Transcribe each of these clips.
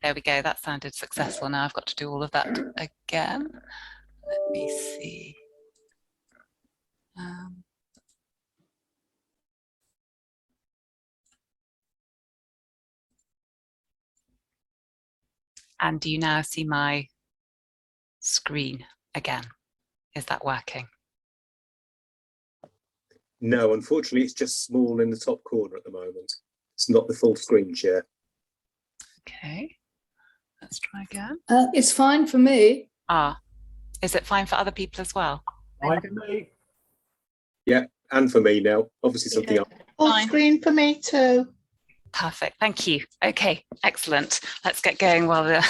There we go. That sounded successful. Now I've got to do all of that again. Let me see. And do you now see my screen again? Is that working? No, unfortunately, it's just small in the top corner at the moment. It's not the full screen share. Okay, let's try again. It's fine for me. Ah, is it fine for other people as well? Fine for me. Yeah, and for me now. Obviously something else. Full screen for me too. Perfect, thank you. Okay, excellent. Let's get going while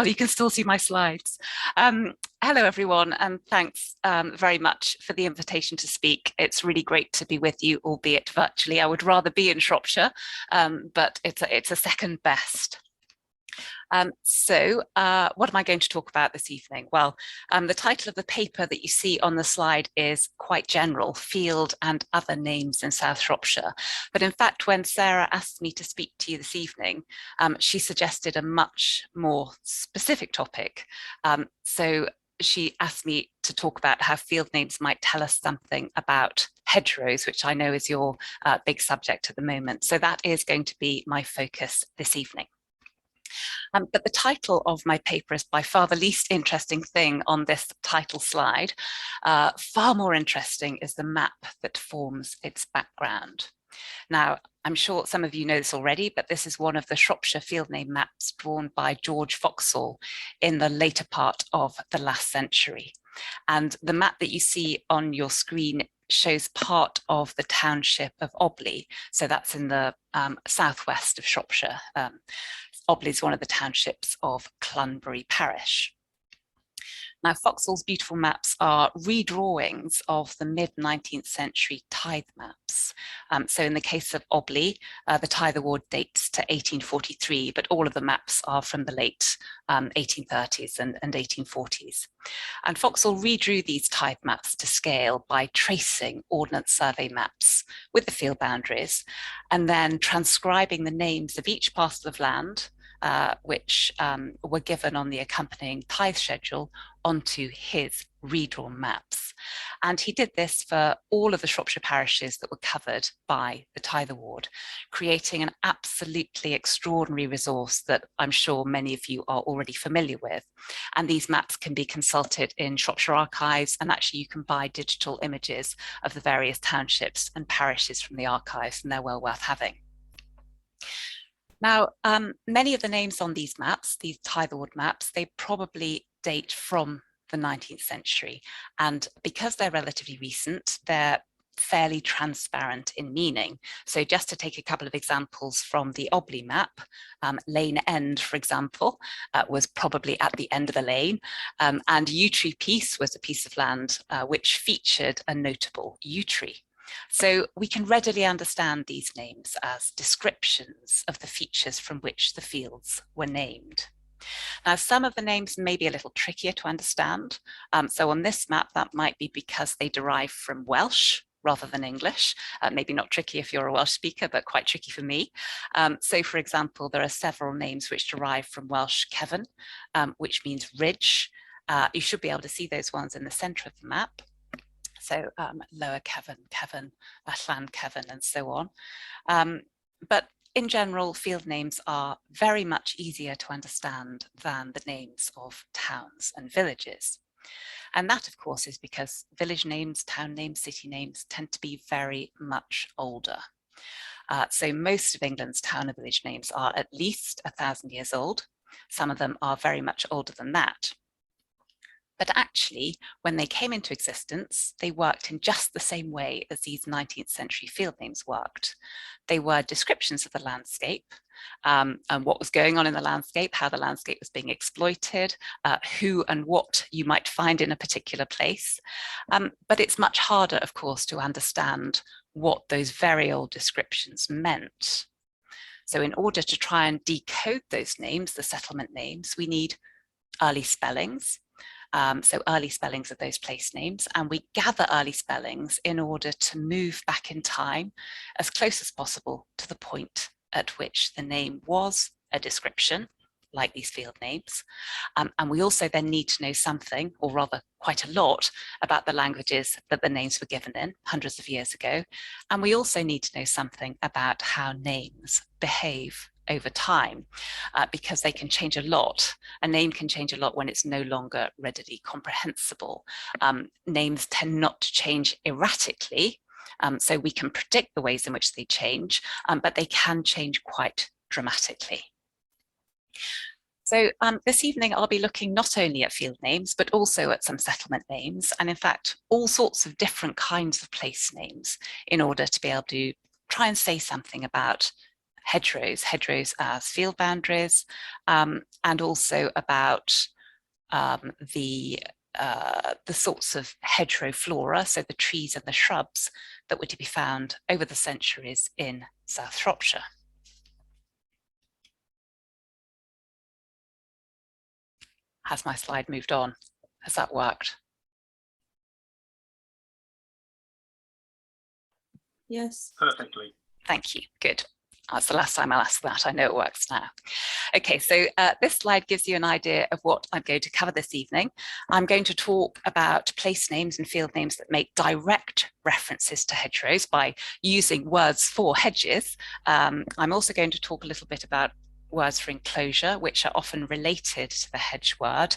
you can still see my slides. Hello everyone, and thanks very much for the invitation to speak. It's really great to be with you, albeit virtually. I would rather be in Shropshire, but it's a second best. What am I going to talk about this evening? Well, the title of the paper that you see on the slide is quite general, Field and Other Names in South Shropshire. But in fact, when Sarah asked me to speak to you this evening, she suggested a much more specific topic. So she asked me to talk about how field names might tell us something about hedgerows, which I know is your big subject at the moment. So that is going to be my focus this evening. But the title of my paper is by far the least interesting thing on this title slide. Far more interesting is the map that forms its background. Now, I'm sure some of you know this already, but this is one of the Shropshire field name maps drawn by George Foxall in the later part of the last century. And the map that you see on your screen shows part of the township of Obley. So that's in the southwest of Shropshire. Obley is one of the townships of Clunbury parish. Now, Foxall's beautiful maps are redrawings of the mid-19th century tithe maps. So in the case of Obley, the tithe award dates to 1843, but all of the maps are from the late 1830s and 1840s. And Foxall redrew these tithe maps to scale by tracing Ordnance Survey maps with the field boundaries and then transcribing the names of each parcel of land which were given on the accompanying tithe schedule onto his redrawn maps. And he did this for all of the Shropshire parishes that were covered by the tithe award, creating an absolutely extraordinary resource that I'm sure many of you are already familiar with. And these maps can be consulted in Shropshire archives, and actually you can buy digital images of the various townships and parishes from the archives, and they're well worth having. Now, many of the names on these maps, these tithe award maps, they probably date from the 19th century. And because they're relatively recent, they're fairly transparent in meaning. So just to take a couple of examples from the Obley map, Lane End, for example, was probably at the end of the lane. And yew tree piece was a piece of land which featured a notable yew tree. So we can readily understand these names as descriptions of the features from which the fields were named. Now, some of the names may be a little trickier to understand. So on this map, that might be because they derive from Welsh rather than English. Maybe not tricky if you're a Welsh speaker, but quite tricky for me. So for example, there are several names which derive from Welsh Cefn, which means ridge. You should be able to see those ones in the center of the map. So Lower Cefn, Cefn, Llan Cefn, and so on. But in general, field names are very much easier to understand than the names of towns and villages. And that, of course, is because village names, town names, city names tend to be very much older. So most of England's town and village names are at least 1,000 years old. Some of them are very much older than that. But actually, when they came into existence, they worked in just the same way as these 19th century field names worked. They were descriptions of the landscape and what was going on in the landscape, how the landscape was being exploited, who and what you might find in a particular place. But it's much harder, of course, to understand what those very old descriptions meant. So in order to try and decode those names, the settlement names, we need early spellings. So early spellings of those place names, and we gather early spellings in order to move back in time as close as possible to the point at which the name was a description like these field names. And we also then need to know something, or rather quite a lot, about the languages that the names were given in hundreds of years ago. And we also need to know something about how names behave over time, because they can change a lot. A name can change a lot when it's no longer readily comprehensible. Names tend not to change erratically, so we can predict the ways in which they change, but they can change quite dramatically. So this evening I'll be looking not only at field names, but also at some settlement names, and in fact all sorts of different kinds of place names, in order to be able to try and say something about hedgerows as field boundaries, and also about the sorts of hedgerow flora, so the trees and the shrubs that were to be found over the centuries in South Shropshire. Has my slide moved on? Has that worked? Yes. Perfectly. Thank you, good. That's the last time I'll ask that. I know it works now. Okay, so this slide gives you an idea of what I'm going to cover this evening. I'm going to talk about place names and field names that make direct references to hedgerows by using words for hedges. I'm also going to talk a little bit about words for enclosure, which are often related to the hedge word,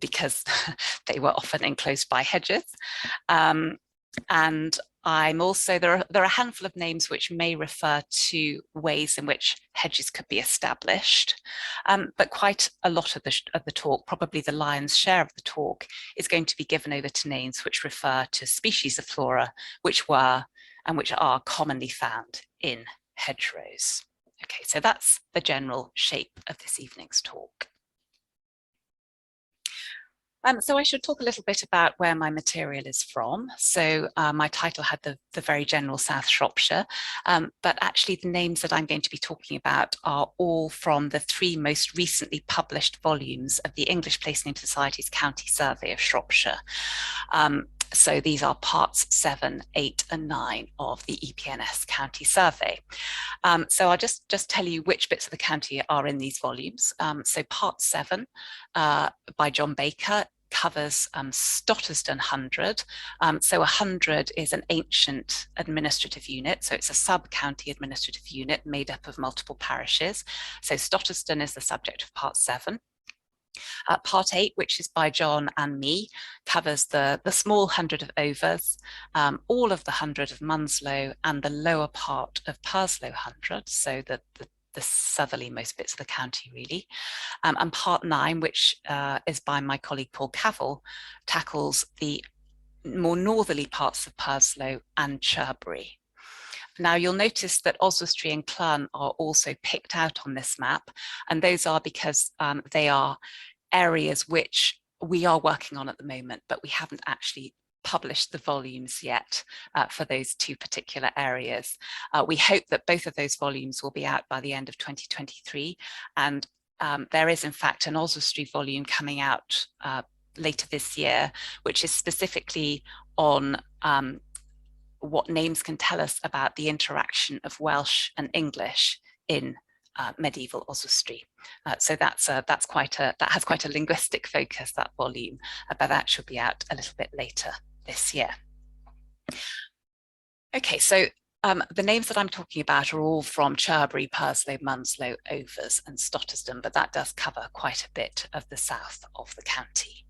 because they were often enclosed by hedges. And I'm also, there are a handful of names which may refer to ways in which hedges could be established, but quite a lot of the talk, probably the lion's share of the talk, is going to be given over to names which refer to species of flora which were and which are commonly found in hedgerows. Okay, so that's the general shape of this evening's talk. So I should talk a little bit about where my material is from. So my title had the very general South Shropshire, but actually the names that I'm going to be talking about are all from the 3 most recently published volumes of the English Place Name Society's County Survey of Shropshire. So these are parts 7, 8 and 9 of the EPNS County Survey. So I'll just tell you which bits of the county are in these volumes. So part 7 by John Baker covers Stotterston 100. So 100 is an ancient administrative unit. So it's a sub-county administrative unit made up of multiple parishes. So Stotterston is the subject of part 7. Part 8, which is by John and me, covers the small 100 of Overs, all of the 100 of Munslow, and the lower part of Purslow 100, so the southerly-most bits of the county, really. And part 9, which is by my colleague Paul Cavell, tackles the more northerly parts of Purslow and Cherbury. Now you'll notice that Oswestry and Clun are also picked out on this map, and those are because they are areas which we are working on at the moment, but we haven't actually published the volumes yet for those 2 particular areas. We hope that both of those volumes will be out by the end of 2023, and there is in fact an Oswestry volume coming out later this year, which is specifically on what names can tell us about the interaction of Welsh and English in medieval Oswestry. So that has quite a linguistic focus, that volume, but that should be out a little bit later this year. Okay, so the names that I'm talking about are all from Cherbury, Purslow, Munslow, Overs and Stotterston, but that does cover quite a bit of the south of the county.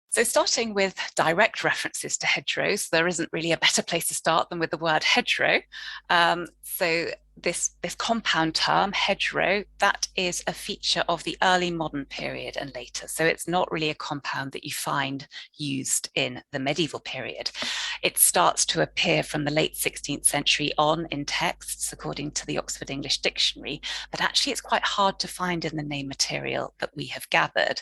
So starting with direct references to hedgerows, there isn't really a better place to start than with the word hedgerow. So this compound term, hedgerow, that is a feature of the early modern period and later. So it's not really a compound that you find used in the medieval period. It starts to appear from the late 16th century on in texts, according to the Oxford English Dictionary, but actually it's quite hard to find in the name material that we have gathered.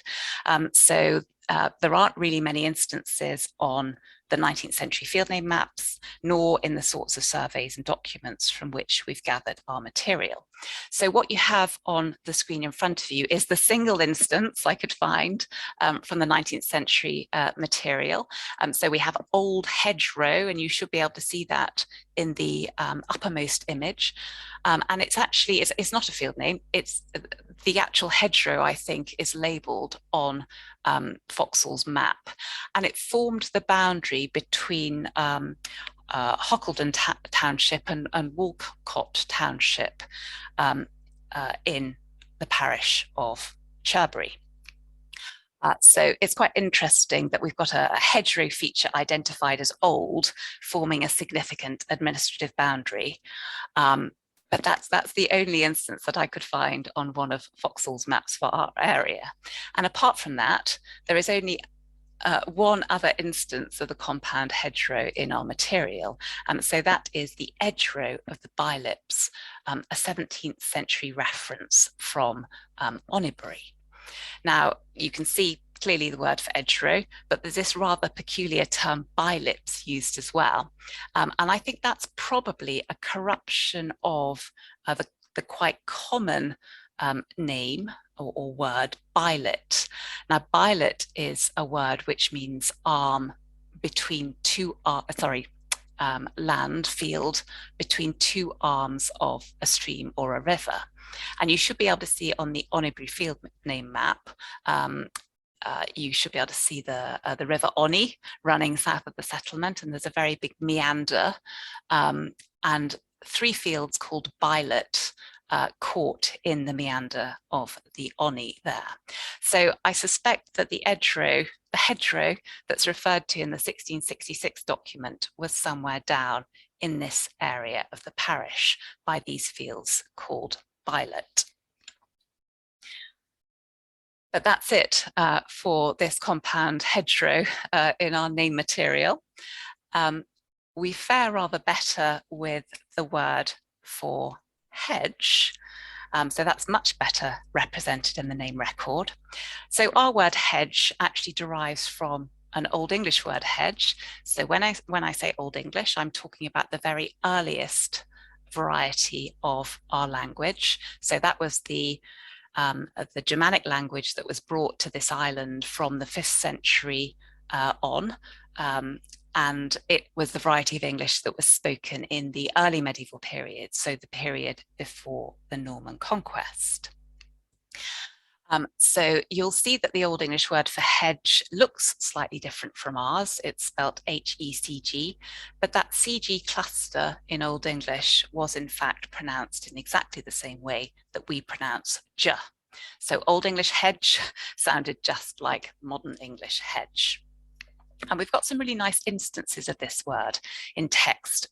There aren't really many instances on the 19th century field name maps, nor in the sorts of surveys and documents from which we've gathered our material. So what you have on the screen in front of you is the single instance I could find from the 19th century material. So we have old hedgerow, and you should be able to see that in the uppermost image. And it's actually, it's not a field name, it's the actual hedgerow, I think, is labelled on Foxall's map. And it formed the boundary between Hockleden Township and Walcott Township in the parish of Cherbury. So it's quite interesting that we've got a hedgerow feature identified as old, forming a significant administrative boundary. But that's the only instance that I could find on one of Foxall's maps for our area. And apart from that, there is only one other instance of the compound hedgerow in our material. So that is the edgerow of the Bylips, a 17th century reference from Onybury. Now, you can see clearly the word for edgerow, but there's this rather peculiar term bylips used as well. And I think that's probably a corruption of the quite common name or word bylet. Now, bylet is a word which means arm between two, land, field, between two arms of a stream or a river. And you should be able to see on the Onybury field name map, you should be able to see the River Onny running south of the settlement, and there's a very big meander and 3 fields called Bylet caught in the meander of the Onny there. So I suspect that the hedgerow that's referred to in the 1666 document was somewhere down in this area of the parish by these fields called Bylet. But that's it for this compound hedgerow in our name material. We fare rather better with the word for hedge. So that's much better represented in the name record. So our word hedge actually derives from an Old English word hedge. So when I say Old English, I'm talking about the very earliest variety of our language. So that was the Germanic language that was brought to this island from the 5th century on. And it was the variety of English that was spoken in the early medieval period, so the period before the Norman conquest. So you'll see that the Old English word for hedge looks slightly different from ours. It's spelt H-E-C-G, but that CG cluster in Old English was in fact pronounced in exactly the same way that we pronounce J. So Old English hedge sounded just like modern English hedge. And we've got some really nice instances of this word in texts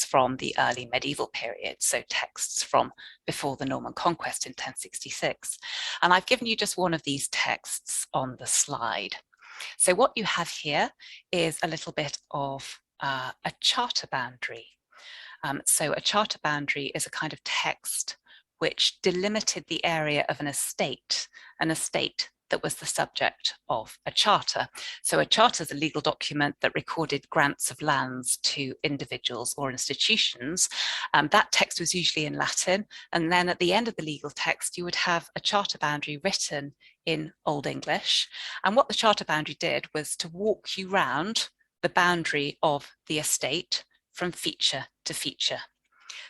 from the early medieval period, so texts from before the Norman conquest in 1066. And I've given you just one of these texts on the slide. So what you have here is a little bit of a charter boundary. So a charter boundary is a kind of text which delimited the area of an estate that was the subject of a charter. So a charter is a legal document that recorded grants of lands to individuals or institutions. That text was usually in Latin, and then at the end of the legal text you would have a charter boundary written in Old English. And what the charter boundary did was to walk you round the boundary of the estate from feature to feature.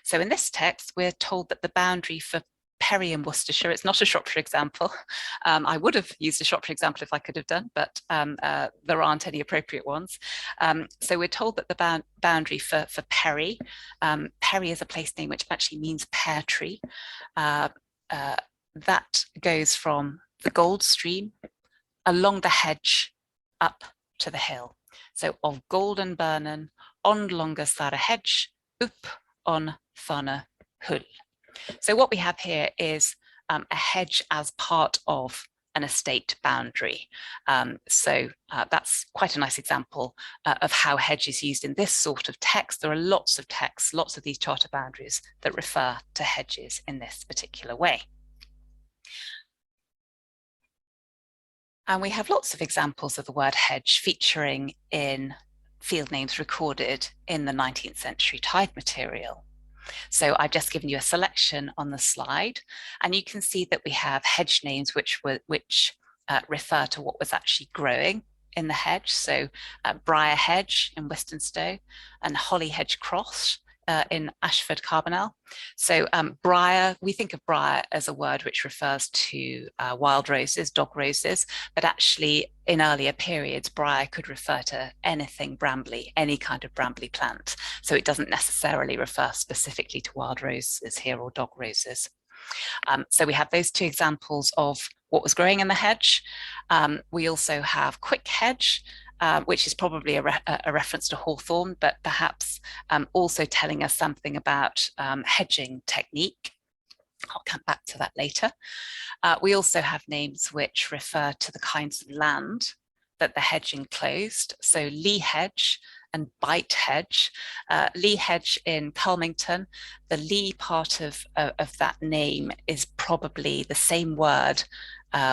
So in this text we're told that the boundary for Perry in Worcestershire, it's not a Shropshire example. I would have used a Shropshire example if I could have done, but there aren't any appropriate ones. So we're told that the boundary for Perry, Perry is a place name which actually means pear tree. That goes from the Gold Stream along the hedge up to the hill. So of Golden Burnen, on longer Sara hedge, up on Thana Hull. So what we have here is a hedge as part of an estate boundary. So that's quite a nice example of how hedge is used in this sort of text. There are lots of texts, lots of these charter boundaries that refer to hedges in this particular way. And we have lots of examples of the word hedge featuring in field names recorded in the 19th century tithe material. So I've just given you a selection on the slide, and you can see that we have hedge names which refer to what was actually growing in the hedge. So briar hedge in Westonstowe and holly hedge cross in Ashford Carbonell. So briar, we think of briar as a word which refers to wild roses, dog roses, but actually in earlier periods, briar could refer to anything brambly, any kind of brambly plant. So it doesn't necessarily refer specifically to wild roses here or dog roses. So we have those two examples of what was growing in the hedge. We also have quick hedge, which is probably a reference to hawthorn, but perhaps also telling us something about hedging technique. I'll come back to that later. We also have names which refer to the kinds of land that the hedge enclosed. So lee hedge and bite hedge. Lee hedge in Culmington, the lee part of that name is probably the same word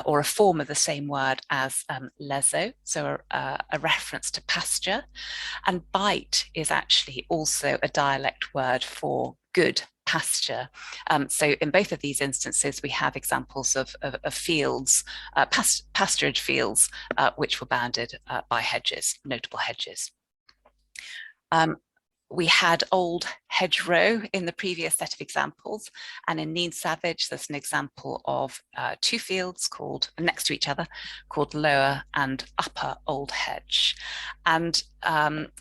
or a form of the same word as lezo, so a reference to pasture. And bite is actually also a dialect word for good pasture. So in both of these instances, we have examples of fields, pasturage fields, which were bounded by hedges, notable hedges. We had old hedgerow in the previous set of examples, and in Neen Savage, there's an example of two fields called next to each other, called Lower and Upper Old Hedge. And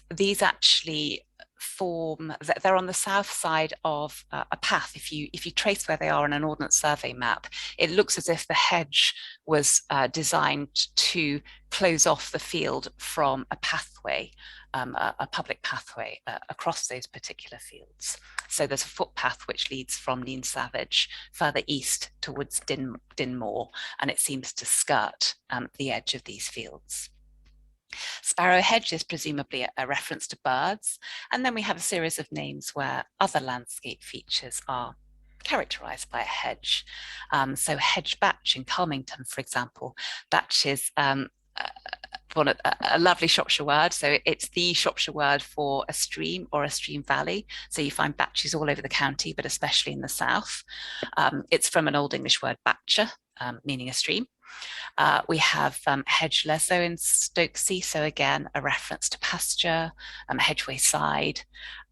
these actually form, they're on the south side of a path. If you trace where they are on an Ordnance Survey map, it looks as if the hedge was designed to close off the field from a pathway, a public pathway across those particular fields. So there's a footpath which leads from Neen Savage further east towards Dinmore, and it seems to skirt the edge of these fields. Sparrow hedge is presumably a reference to birds, and then we have a series of names where other landscape features are characterized by a hedge. So hedge batch in Culmington, for example. Batch is a lovely Shropshire word. So it's the Shropshire word for a stream or a stream valley. So you find batches all over the county, but especially in the south. It's from an Old English word batcher, meaning a stream. We have hedge lezo in Stokesay, so again a reference to pasture, hedgeway side,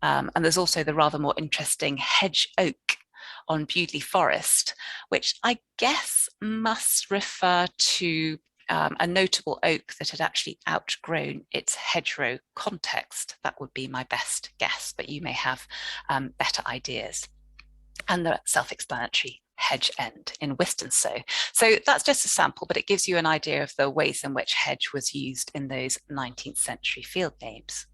and there's also the rather more interesting hedge oak on Bewdley Forest, which I guess must refer to a notable oak that had actually outgrown its hedgerow context. That would be my best guess, but you may have better ideas. And the self-explanatory hedge end in Westonstowe. So that's just a sample, but it gives you an idea of the ways in which hedge was used in those 19th century field names.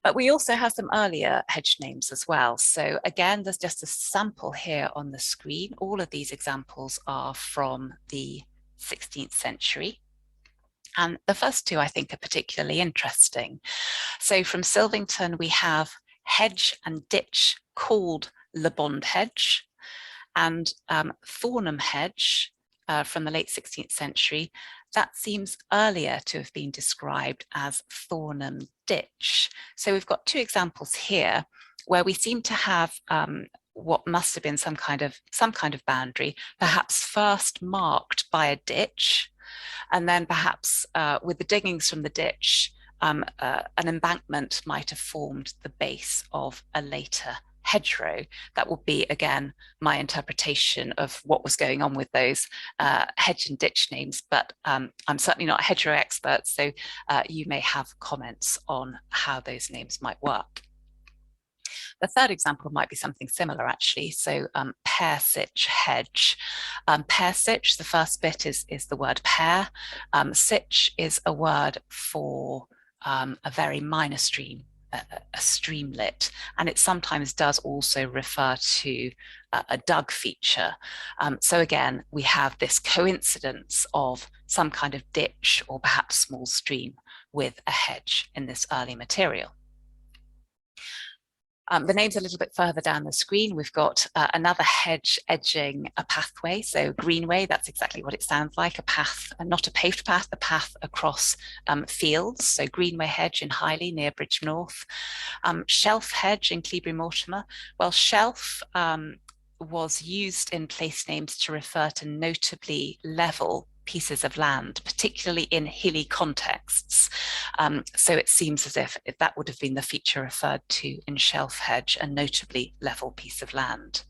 But we also have some earlier hedge names as well. So again, there's just a sample here on the screen. All of these examples are from the 16th century. And the first two I think are particularly interesting. So from Silvington, we have hedge and ditch called Le Bond hedge, and Thornham hedge from the late 16th century. That seems earlier to have been described as Thornham ditch. So we've got two examples here where we seem to have what must have been some kind of boundary, perhaps first marked by a ditch, and then perhaps with the diggings from the ditch, an embankment might have formed the base of a later hedgerow. That would be, again, my interpretation of what was going on with those hedge and ditch names, but I'm certainly not a hedgerow expert, so you may have comments on how those names might work. The third example might be something similar, actually. So pear sitch hedge. Pear sitch, the first bit is the word pear. Sitch is a word for a very minor stream, a streamlet, and it sometimes does also refer to a dug feature. So again, we have this coincidence of some kind of ditch or perhaps small stream with a hedge in this early material. The name's a little bit further down the screen. We've got another hedge edging a pathway. So greenway, that's exactly what it sounds like, a path, not a paved path, a path across fields. So greenway hedge in Highley near Bridge North. Shelf hedge in Cleobury Mortimer. Well, shelf was used in place names to refer to notably level pieces of land, particularly in hilly contexts. So it seems as if that would have been the feature referred to in shelf hedge, a notably level piece of land.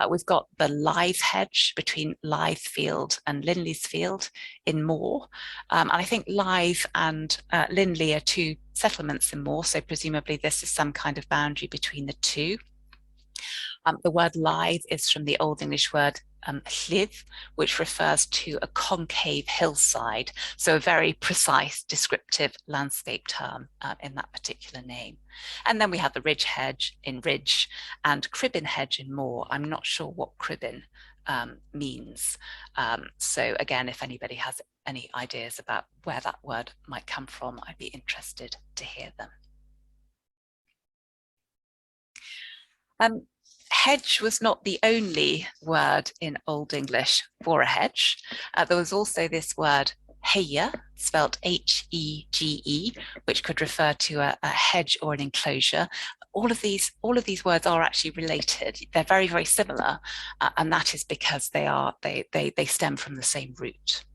We've got the Lythe hedge between Lythe Field and Linley's Field in Moor. And I think Lythe and Linley are two settlements in Moor, so presumably this is some kind of boundary between the two. The word Lythe is from the Old English word llydd, which refers to a concave hillside, so a very precise descriptive landscape term in that particular name. And then we have the ridge hedge in Ridge and cribbin hedge in Moor. I'm not sure what cribbin means. So again, if anybody has any ideas about where that word might come from, I'd be interested to hear them. Hedge was not the only word in Old English for a hedge. There was also this word hege, spelt H-E-G-E, which could refer to a hedge or an enclosure. All of these words are actually related. They're very, very similar, and that is because they stem from the same root.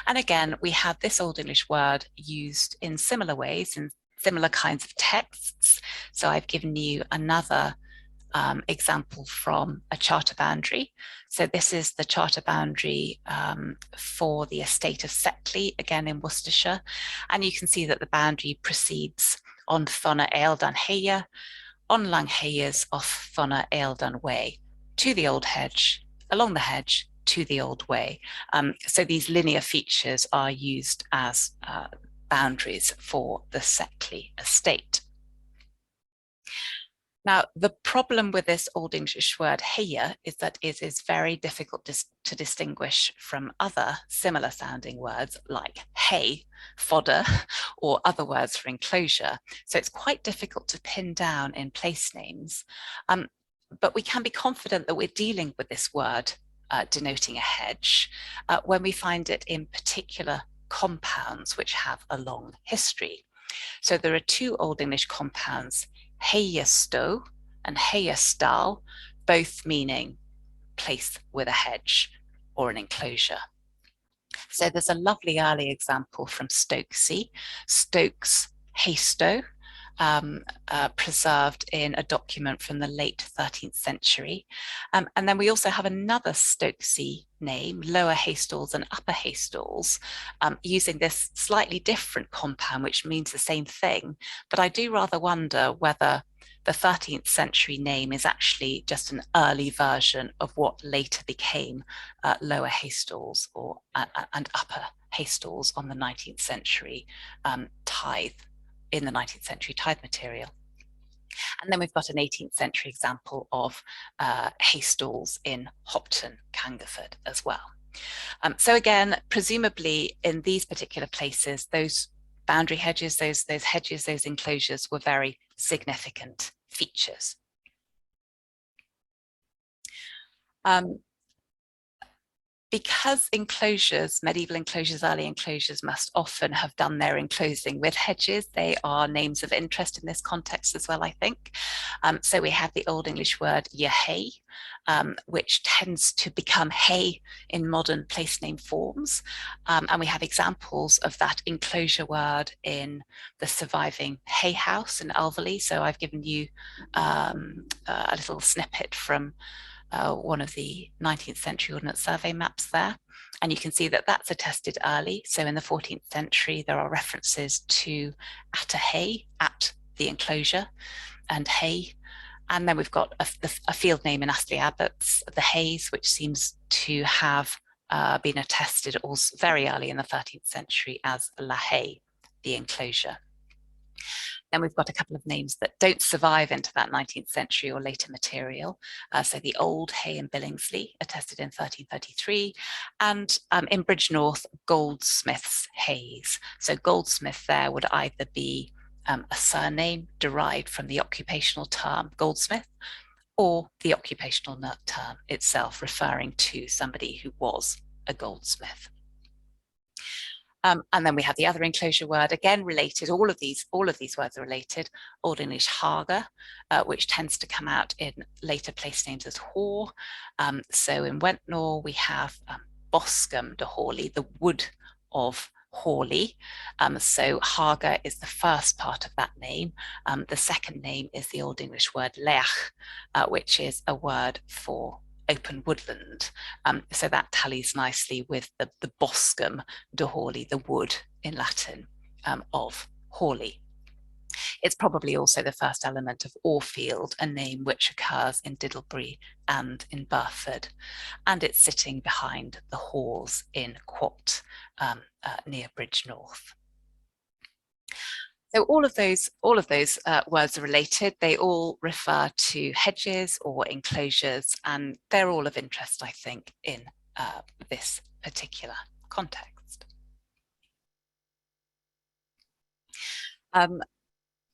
And again, we have this Old English word used in similar ways in similar kinds of texts. So I've given you another example from a charter boundary. So this is the charter boundary for the estate of Seckley, again in Worcestershire. And you can see that the boundary proceeds on Fonna Eildon Hege, on Lang Hayes off Fonna Eildon Way, to the old hedge, along the hedge, to the old way. So these linear features are used as boundaries for the Seckley estate. Now, the problem with this Old English word hege is that it is very difficult to distinguish from other similar sounding words like hay, fodder, or other words for enclosure. So it's quite difficult to pin down in place names. But we can be confident that we're dealing with this word denoting a hedge when we find it in particular compounds which have a long history. So there are two Old English compounds, hegestow and hegestal, both meaning place with a hedge or an enclosure. So there's a lovely early example from Stokesay, Stokes Haystow, preserved in a document from the late 13th century. And then we also have another Stokesay name, Lower Haystalls and Upper Haystalls, using this slightly different compound, which means the same thing. But I do rather wonder whether the 13th century name is actually just an early version of what later became Lower Haystalls or and Upper Haystalls on the 19th century tithe, in the 19th century tithe material. And then we've got an 18th century example of haystalls in Hopton, Cangerford as well. So again, presumably in these particular places, those boundary hedges, those hedges, those enclosures were very significant features. Because enclosures, medieval enclosures, early enclosures must often have done their enclosing with hedges, they are names of interest in this context as well, I think. So we have the Old English word yehay, which tends to become hay in modern place name forms. And we have examples of that enclosure word in the surviving hay house in Alverley. So I've given you a little snippet from one of the 19th century Ordnance Survey maps there. And you can see that that's attested early. So in the 14th century, there are references to at a hay, at the enclosure, and hay. And then we've got a field name in Astley Abbots, the Hays, which seems to have been attested also very early in the 13th century as La Hay, the enclosure. Then we've got a couple of names that don't survive into that 19th century or later material. So the Old Hay in Billingsley, attested in 1333, and in Bridge North, Goldsmith's Hays. So Goldsmith there would either be a surname derived from the occupational term goldsmith, or the occupational term itself referring to somebody who was a goldsmith. And then we have the other enclosure word, again related. All of these words are related. Old English haga, which tends to come out in later place names as haw. So in Wentnor we have Boscombe de Hawley, the wood of Hawley. So haga is the first part of that name. The second name is the Old English word leach, which is a word for open woodland. So that tallies nicely with the Boscombe de Hawley, the wood in Latin of Hawley. It's probably also the first element of Orfield, a name which occurs in Diddlebury and in Burford, and it's sitting behind the Hawes in Quat, near Bridgnorth. So all of those words are related. They all refer to hedges or enclosures, and they're all of interest, I think, in this particular context.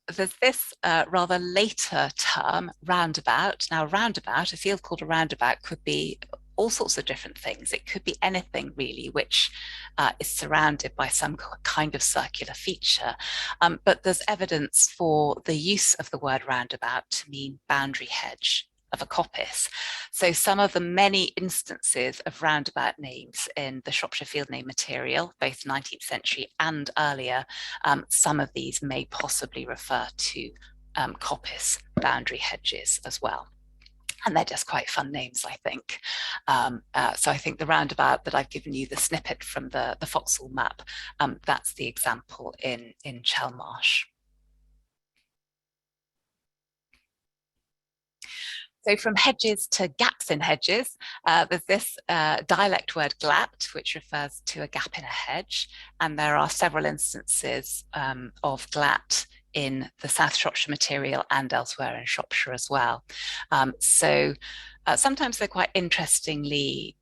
There's this rather later term, roundabout. Now, roundabout, a field called a roundabout could be all sorts of different things. It could be anything really which is surrounded by some kind of circular feature. But there's evidence for the use of the word roundabout to mean boundary hedge of a coppice. So some of the many instances of roundabout names in the Shropshire field name material, both 19th century and earlier, some of these may possibly refer to coppice boundary hedges as well. And they're just quite fun names, I think. So I think the roundabout that I've given you, the snippet from the Foxhall map, that's the example in Chelmarsh. So from hedges to gaps in hedges, there's this dialect word glat, which refers to a gap in a hedge. And there are several instances of glat in the South Shropshire material and elsewhere in Shropshire as well. So sometimes they're quite interestingly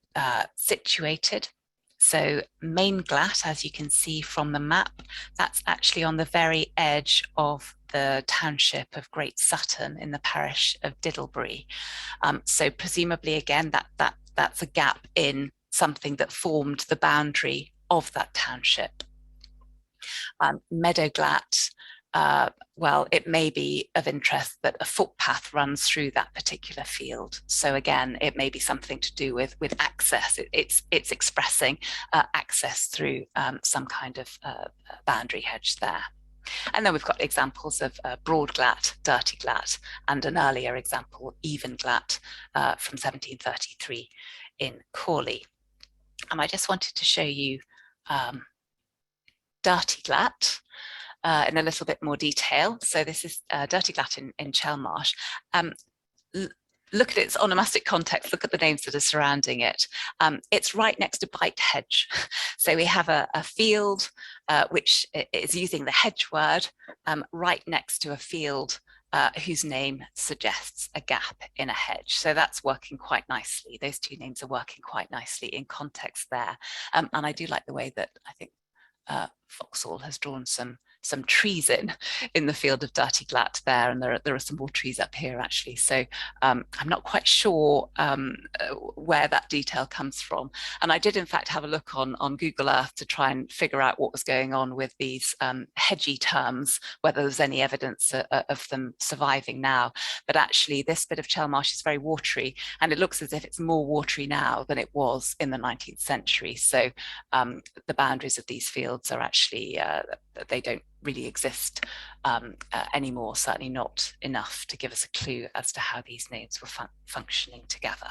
situated. So Main Glat, as you can see from the map, that's actually on the very edge of the township of Great Sutton in the parish of Diddlebury. So presumably, again, that's a gap in something that formed the boundary of that township. Meadow Glat, well, it may be of interest that a footpath runs through that particular field. So again, it may be something to do with access. It's expressing access through some kind of boundary hedge there. And then we've got examples of broad glat, dirty glat, and an earlier example, even glat, from 1733 in Cawley. And I just wanted to show you dirty glat in a little bit more detail. So this is dirty glat in Chelmarsh. Look at its onomastic context, look at the names that are surrounding it. It's right next to bite hedge. So we have a field which is using the hedge word right next to a field whose name suggests a gap in a hedge. So that's working quite nicely. Those two names are working quite nicely in context there. And I do like the way that I think Foxhall has drawn some trees in the field of dirty glat there, and there are some more trees up here actually. So I'm not quite sure where that detail comes from. And I did in fact have a look on Google Earth to try and figure out what was going on with these hedgy terms, whether there's any evidence of them surviving now. But actually this bit of Chelmarsh is very watery, and it looks as if it's more watery now than it was in the 19th century. So the boundaries of these fields are actually, they don't really exist anymore, certainly not enough to give us a clue as to how these names were functioning together.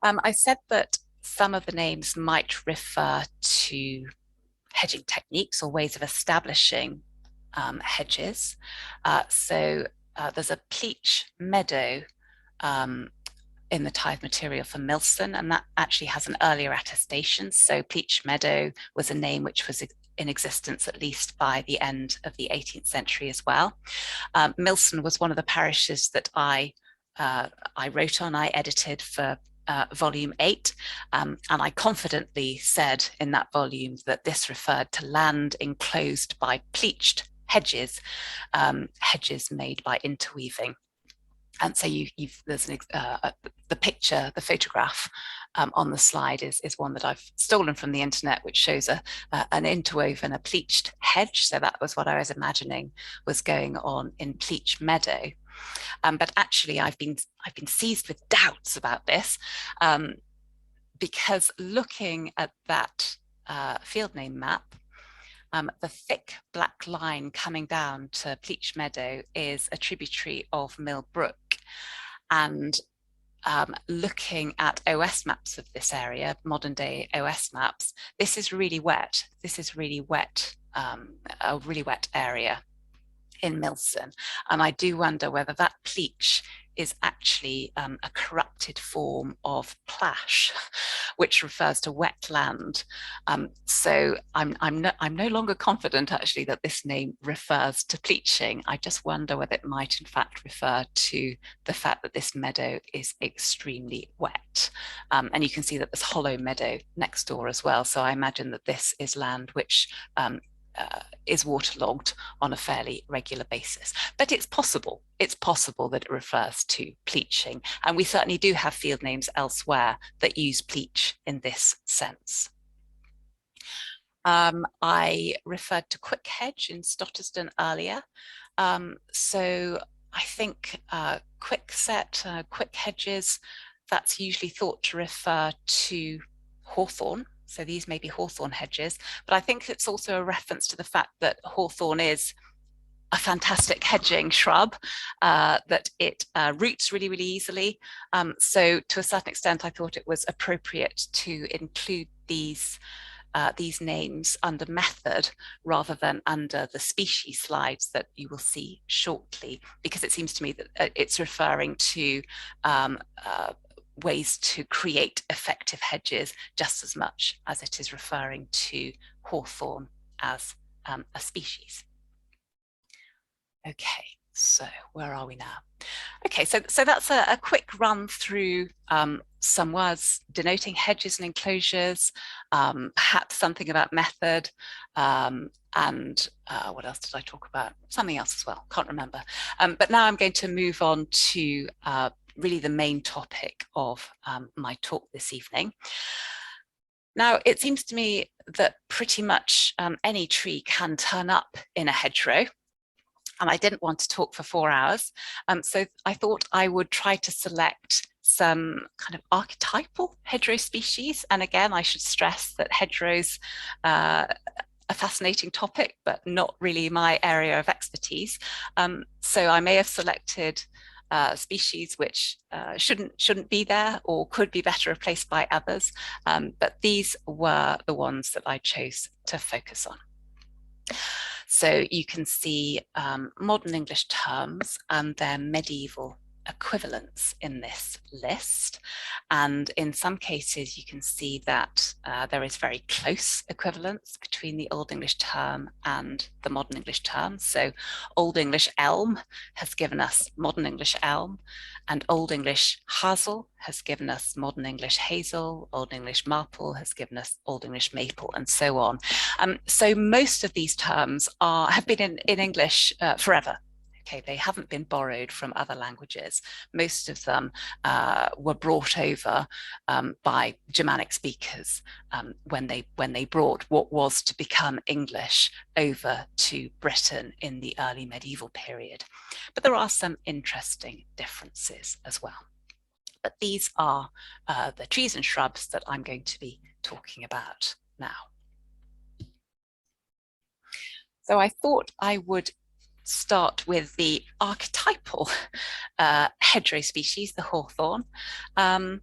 I said that some of the names might refer to hedging techniques or ways of establishing hedges. So there's a pleach meadow in the tithe material for Milson, and that actually has an earlier attestation. So Pleach Meadow was a name which was in existence at least by the end of the 18th century as well. Milson was one of the parishes that I wrote on, I edited for volume 8, and I confidently said in that volume that this referred to land enclosed by pleached hedges, hedges made by interweaving. And so there's the picture, the photograph on the slide is one that I've stolen from the internet, which shows an interwoven, a pleached hedge. So that was what I was imagining was going on in Pleach Meadow. But actually, I've been seized with doubts about this, because looking at that field name map, the thick black line coming down to Pleach Meadow is a tributary of Mill Brook. And looking at OS maps of this area, modern day OS maps, this is really wet. This is really wet, a really wet area in Milson. And I do wonder whether that pleach is actually a corrupted form of plash, which refers to wet land. So I'm no longer confident actually that this name refers to pleaching. I just wonder whether it might in fact refer to the fact that this meadow is extremely wet. And you can see that there's hollow meadow next door as well. So I imagine that this is land which is waterlogged on a fairly regular basis. But it's possible that it refers to pleaching. And we certainly do have field names elsewhere that use pleach in this sense. I referred to quick hedge in Stotterston earlier. So I think quick hedges, that's usually thought to refer to hawthorn. So these may be hawthorn hedges, but I think it's also a reference to the fact that hawthorn is a fantastic hedging shrub, that it roots really, really easily. So to a certain extent, I thought it was appropriate to include these names under method rather than under the species slides that you will see shortly, because it seems to me that it's referring to ways to create effective hedges just as much as it is referring to hawthorn as a species. Okay, so where are we now? Okay, so that's a quick run through some words denoting hedges and enclosures, perhaps something about method, and what else did I talk about? Something else as well, can't remember. But now I'm going to move on to really the main topic of my talk this evening. Now, it seems to me that pretty much any tree can turn up in a hedgerow, and I didn't want to talk for 4 hours. So I thought I would try to select some kind of archetypal hedgerow species. And again, I should stress that hedgerows are a fascinating topic, but not really my area of expertise. So I may have selected species which shouldn't be there or could be better replaced by others. But these were the ones that I chose to focus on. So you can see modern English terms and their medieval equivalents in this list. And in some cases, you can see that there is very close equivalence between the Old English term and the modern English term. So Old English elm has given us modern English elm, and Old English hazel has given us modern English hazel, Old English maple has given us Old English maple, and so on. So most of these terms have been in English forever. Okay, they haven't been borrowed from other languages. Most of them were brought over by Germanic speakers when they brought what was to become English over to Britain in the early medieval period. But there are some interesting differences as well. But these are the trees and shrubs that I'm going to be talking about now. So I thought I would start with the archetypal hedgerow species, the hawthorn. Well,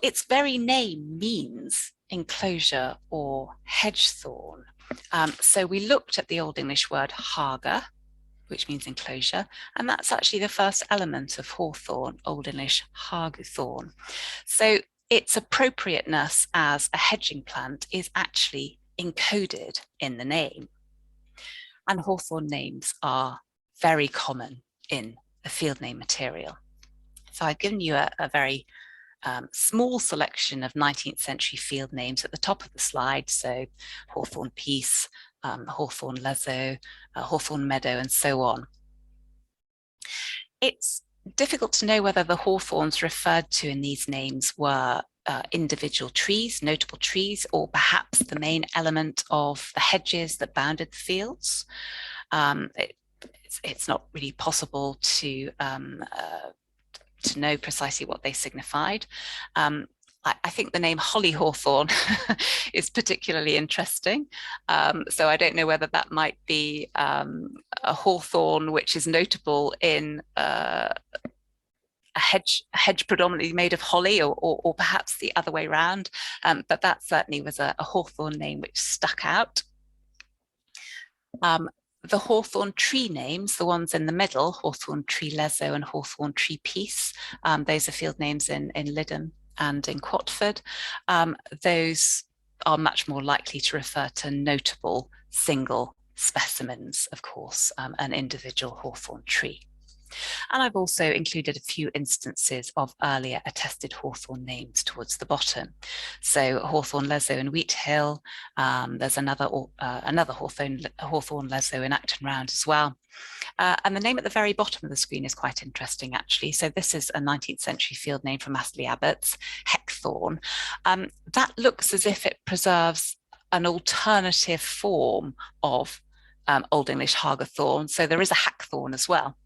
its very name means enclosure or hedge thorn. So we looked at the Old English word haga, which means enclosure, and that's actually the first element of hawthorn, Old English haguthorn. So its appropriateness as a hedging plant is actually encoded in the name. And hawthorn names are very common in the field name material. So I've given you a very small selection of 19th century field names at the top of the slide. So Hawthorne Peace, Hawthorne Lezo, Hawthorne Meadow, and so on. It's difficult to know whether the hawthorns referred to in these names were individual trees, notable trees, or perhaps the main element of the hedges that bounded the fields. It's not really possible to know precisely what they signified. I think the name holly hawthorn is particularly interesting. So I don't know whether that might be a hawthorn which is notable in a hedge predominantly made of holly, or perhaps the other way around. But that certainly was a hawthorn name which stuck out. The hawthorn tree names, the ones in the middle, Hawthorne Tree Lezo and Hawthorne Tree Peace, those are field names in Lyddham and in Quatford. Those are much more likely to refer to notable single specimens, of course, an individual hawthorn tree. And I've also included a few instances of earlier attested hawthorn names towards the bottom. So Hawthorne Lezo in Wheathill, there's another Hawthorne Lezo in Acton Round as well. And the name at the very bottom of the screen is quite interesting, actually. So this is a 19th century field name from Astley Abbots, Heckthorn. That looks as if it preserves an alternative form of Old English Hagethorn. So there is a hackthorn as well.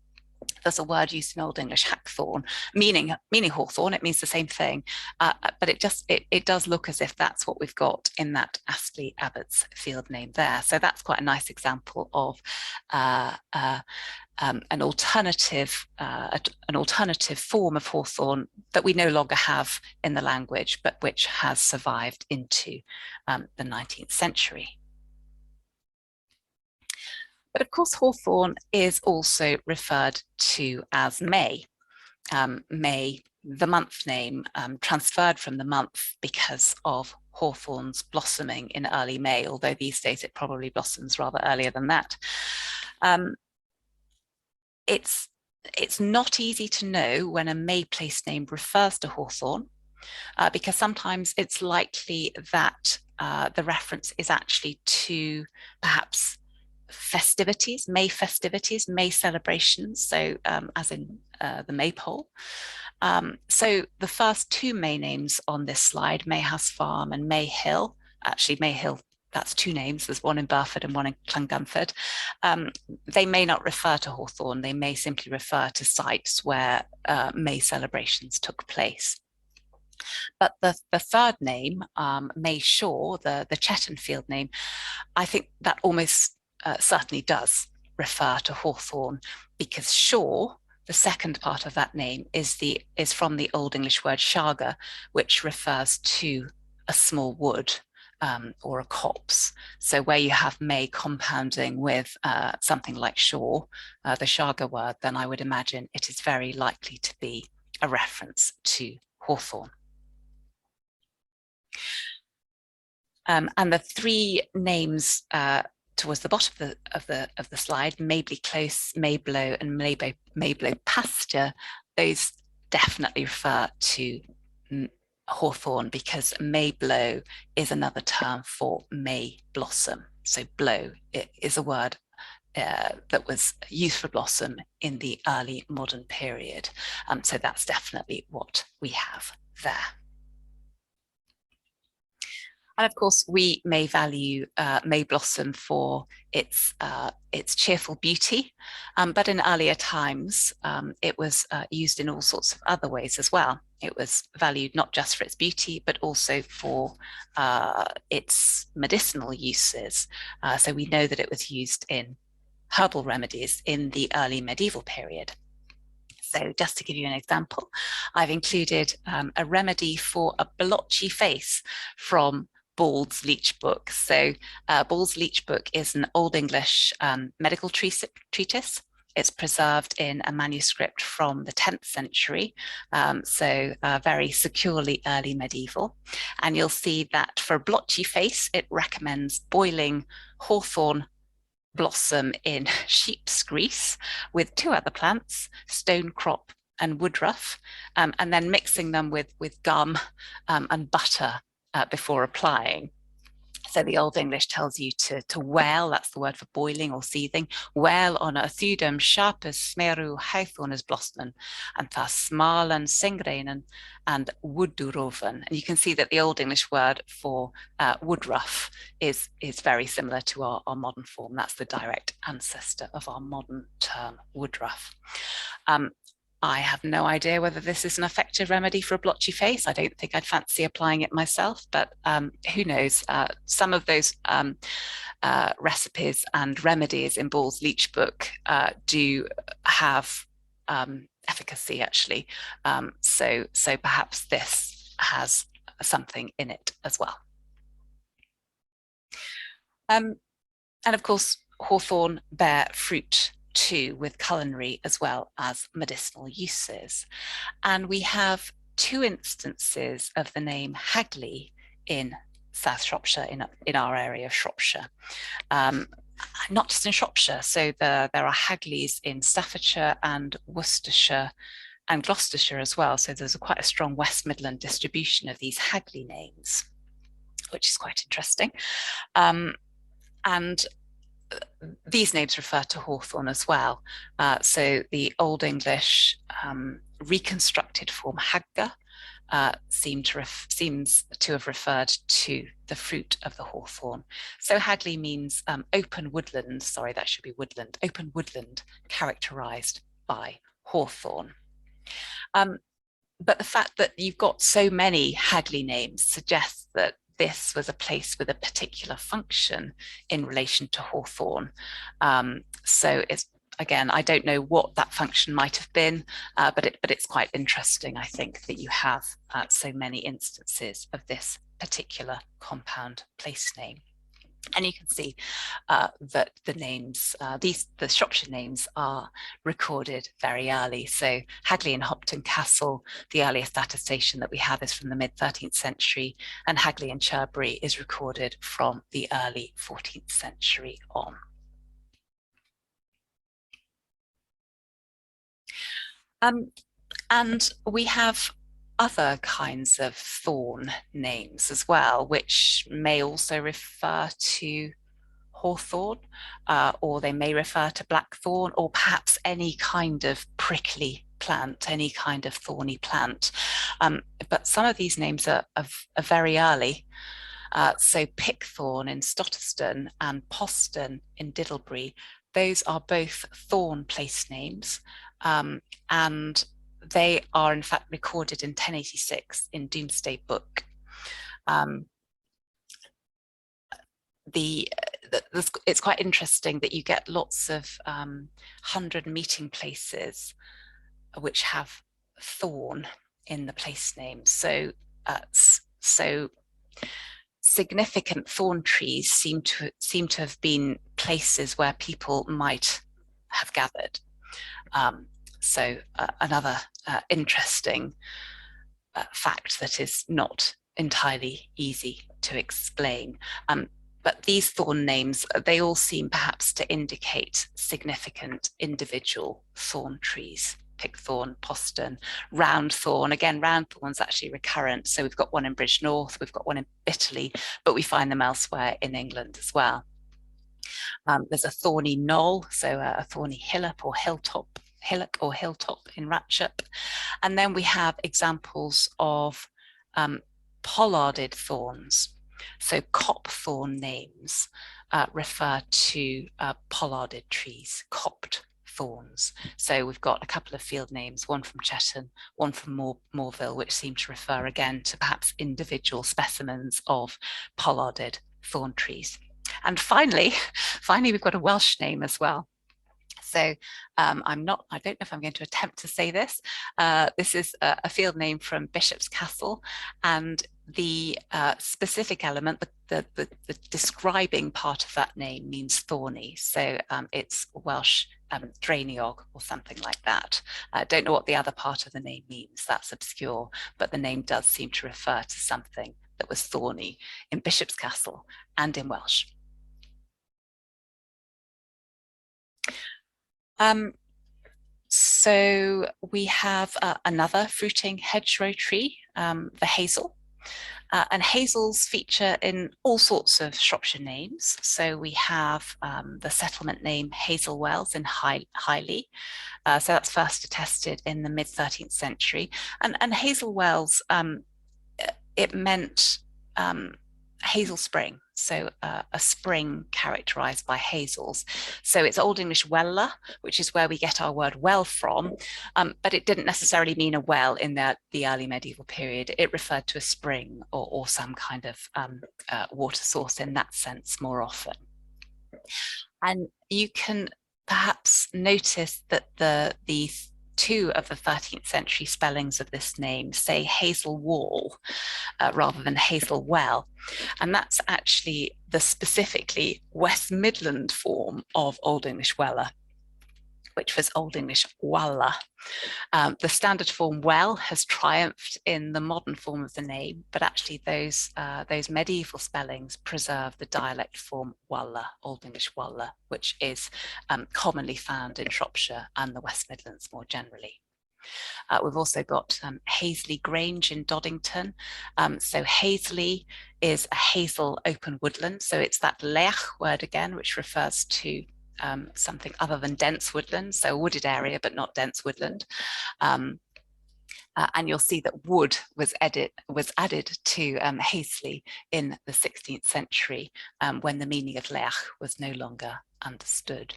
There's a word used in Old English, hackthorn, meaning hawthorn. It means the same thing, but it does look as if that's what we've got in that Astley Abbots field name there. So that's quite a nice example of an alternative form of hawthorn that we no longer have in the language, but which has survived into the 19th century. But of course, hawthorn is also referred to as May. May, the month name, transferred from the month because of hawthorn's blossoming in early May, although these days it probably blossoms rather earlier than that. It's not easy to know when a May place name refers to hawthorn, because sometimes it's likely that the reference is actually to perhaps festivities, May celebrations, so as in the maypole. So the first two May names on this slide, Mayhouse Farm and May Hill, actually May Hill, that's two names, there's one in Burford and one in Llangymford. They may not refer to hawthorn, they may simply refer to sites where May celebrations took place. But the third name, May Shaw, the Chetton field name, I think that almost certainly does refer to hawthorn, because shaw, the second part of that name, is from the Old English word shaga, which refers to a small wood or a copse. So where you have May compounding with something like shaw, the shaga word, then I would imagine it is very likely to be a reference to hawthorn. And the three names towards the bottom of the slide, Mabley Close, Mayblow, and Mayblow Pasture, those definitely refer to hawthorn, because Mayblow is another term for May blossom. So blow is a word that was used for blossom in the early modern period. So that's definitely what we have there. And of course, we may value May blossom for its cheerful beauty, but in earlier times, it was used in all sorts of other ways as well. It was valued not just for its beauty, but also for its medicinal uses. So we know that it was used in herbal remedies in the early medieval period. So just to give you an example, I've included a remedy for a blotchy face from Ball's Leech Book. So Ball's Leech Book is an Old English medical treatise. It's preserved in a manuscript from the 10th century, so very securely early medieval. And you'll see that for a blotchy face, it recommends boiling hawthorn blossom in sheep's grease with 2 other plants, stonecrop and woodruff, and then mixing them with gum and butter before applying. So the Old English tells you to whale, that's the word for boiling or seething, whale on a thudum sharpus smeru haithornus blosman, and thus smalan singrainen and wooduroven. And you can see that the Old English word for woodruff is very similar to our modern form. That's the direct ancestor of our modern term woodruff. I have no idea whether this is an effective remedy for a blotchy face. I don't think I'd fancy applying it myself, but who knows? Some of those recipes and remedies in Ball's Leech book do have efficacy, actually. So perhaps this has something in it as well. And of course, hawthorn bear fruit too, with culinary as well as medicinal uses. And we have 2 instances of the name Hagley in South Shropshire, in our area of Shropshire. Not just in Shropshire, so there are Hagleys in Staffordshire and Worcestershire and Gloucestershire as well. So there's quite a strong West Midland distribution of these Hagley names, which is quite interesting. And these names refer to hawthorn as well. So the Old English reconstructed form hagga seems to have referred to the fruit of the hawthorn. So Hagley means open woodland, sorry, that should be woodland, open woodland characterized by hawthorn. But the fact that you've got so many Hagley names suggests that this was a place with a particular function in relation to hawthorn. So it's, again, I don't know what that function might have been, but it's quite interesting, I think, that you have so many instances of this particular compound place name. And you can see that the names, the Shropshire names are recorded very early. So Hagley and Hopton Castle, the earliest attestation that we have is from the mid-13th century, and Hagley and Cherbury is recorded from the early 14th century on. And we have other kinds of thorn names as well, which may also refer to hawthorn, or they may refer to blackthorn, or perhaps any kind of prickly plant, any kind of thorny plant. But some of these names are very early. So Pickthorn in Stotterston and Poston in Diddlebury, those are both thorn place names, and they are in fact recorded in 1086 in Domesday Book. It's quite interesting that you get lots of 100 meeting places which have thorn in the place name. So significant thorn trees seem to have been places where people might have gathered. So another interesting fact that is not entirely easy to explain. But these thorn names, they all seem perhaps to indicate significant individual thorn trees. Pickthorn, Poston, Roundthorn. Again, Roundthorn's actually recurrent. So we've got one in Bridge North, we've got one in Italy, but we find them elsewhere in England as well. There's a thorny knoll, so a thorny hillock or hilltop in Ratchop. And then we have examples of pollarded thorns. So copthorn names refer to pollarded trees, copped thorns. So we've got a couple of field names, one from Chetham, one from Moreville, which seem to refer again to perhaps individual specimens of pollarded thorn trees. And finally, we've got a Welsh name as well. So I don't know if I'm going to attempt to say this. This is a field name from Bishop's Castle, and the specific element, the describing part of that name means thorny. So it's Welsh Draeniog or something like that. I don't know what the other part of the name means. That's obscure, but the name does seem to refer to something that was thorny in Bishop's Castle and in Welsh. So we have another fruiting hedgerow tree, the hazel. And hazels feature in all sorts of Shropshire names. So we have the settlement name Hazel Wells in Highley. So that's first attested in the mid 13th century. And Hazel Wells, it meant hazel spring, so a spring characterized by hazels. So it's Old English wella, which is where we get our word well from, but it didn't necessarily mean a well in the early medieval period. It referred to a spring or some kind of water source in that sense more often. And you can perhaps notice that the two of the 13th century spellings of this name say Hazel Wall rather than Hazel Well. And that's actually the specifically West Midland form of Old English Wella, which was Old English Walla. The standard form well has triumphed in the modern form of the name, but actually those medieval spellings preserve the dialect form Walla, Old English Walla, which is commonly found in Shropshire and the West Midlands more generally. We've also got Hazley Grange in Doddington. So Hazley is a hazel open woodland. So it's that leach word again, which refers to something other than dense woodland, so a wooded area, but not dense woodland. And you'll see that wood was added to Hazley in the 16th century when the meaning of leach was no longer understood.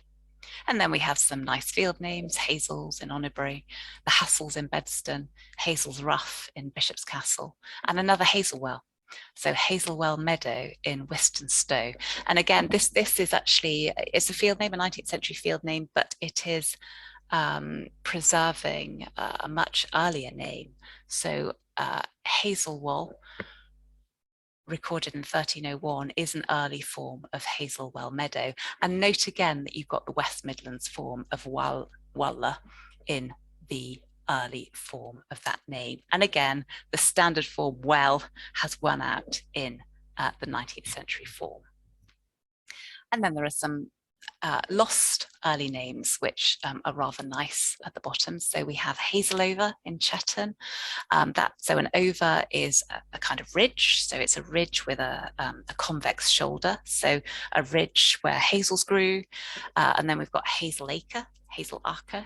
And then we have some nice field names, Hazels in Honeybury, the Hassels in Bedston, Hazel's Rough in Bishop's Castle, and another Hazelwell. So Hazelwell Meadow in Wistonstow. And again, this is actually, it's a field name, a 19th century field name, but it is preserving a much earlier name. So Hazelwell, recorded in 1301, is an early form of Hazelwell Meadow. And note again that you've got the West Midlands form of Walla in the early form of that name. And again, the standard form well has won out in the 19th century form. And then there are some lost early names, which are rather nice at the bottom. So we have Hazelover in Chetton. So an over is a kind of ridge. So it's a ridge with a convex shoulder. So a ridge where hazels grew. And then we've got Hazelacre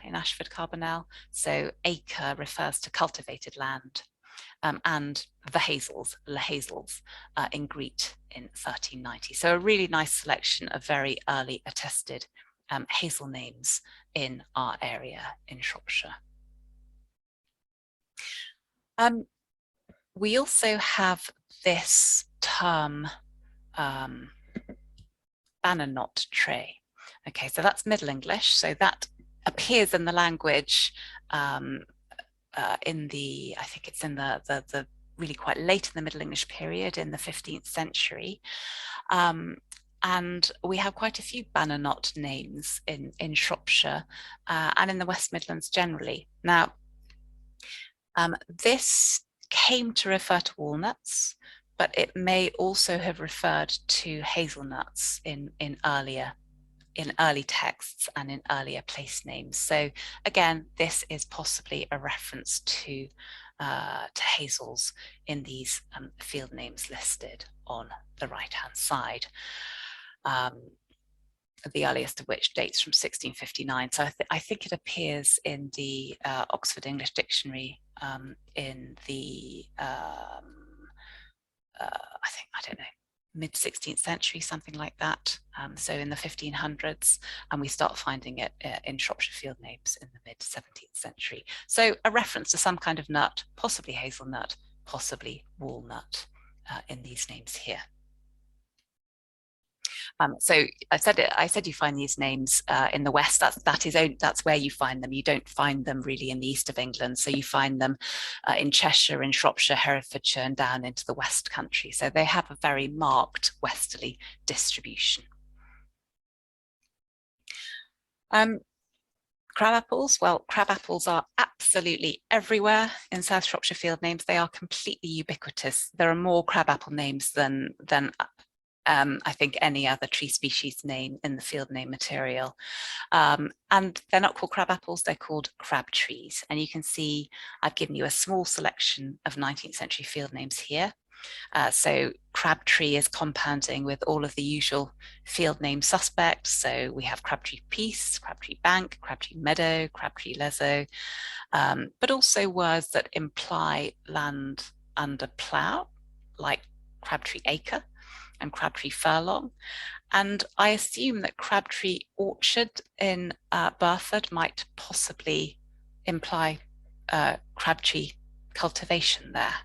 in Ashford Carbonell. So acre refers to cultivated land. And the hazels, le hazels, in Greet in 1390. So a really nice selection of very early attested hazel names in our area in Shropshire. We also have this term, banner knot tray. Okay, so that's Middle English. So that appears in the language in the, I think it's in the really quite late in the Middle English period in the 15th century. And we have quite a few banner knot names in Shropshire and in the West Midlands generally. Now, this came to refer to walnuts, but it may also have referred to hazelnuts in early texts and in earlier place names. So again, this is possibly a reference to hazels in these field names listed on the right-hand side. The earliest of which dates from 1659. So I think it appears in the Oxford English Dictionary in the, I don't know, mid 16th century, something like that. So in the 1500s, and we start finding it in Shropshire field names in the mid 17th century. So a reference to some kind of nut, possibly hazelnut, possibly walnut in these names here. So I said you find these names in the West. That's where you find them. You don't find them really in the east of England. So you find them in Cheshire, in Shropshire, Herefordshire, and down into the West Country. So they have a very marked westerly distribution. Crabapples, well, crabapples are absolutely everywhere in South Shropshire field names. They are completely ubiquitous. There are more crabapple names than I think any other tree species name in the field name material. And they're not called crab apples, they're called crab trees. And you can see I've given you a small selection of 19th century field names here. So crabtree is compounding with all of the usual field name suspects. So we have Crabtree Peace, Crabtree Bank, Crabtree Meadow, Crabtree Lezo, but also words that imply land under plough, like Crabtree Acre and Crabtree Furlong. And I assume that Crabtree Orchard in Burford might possibly imply crabtree cultivation there.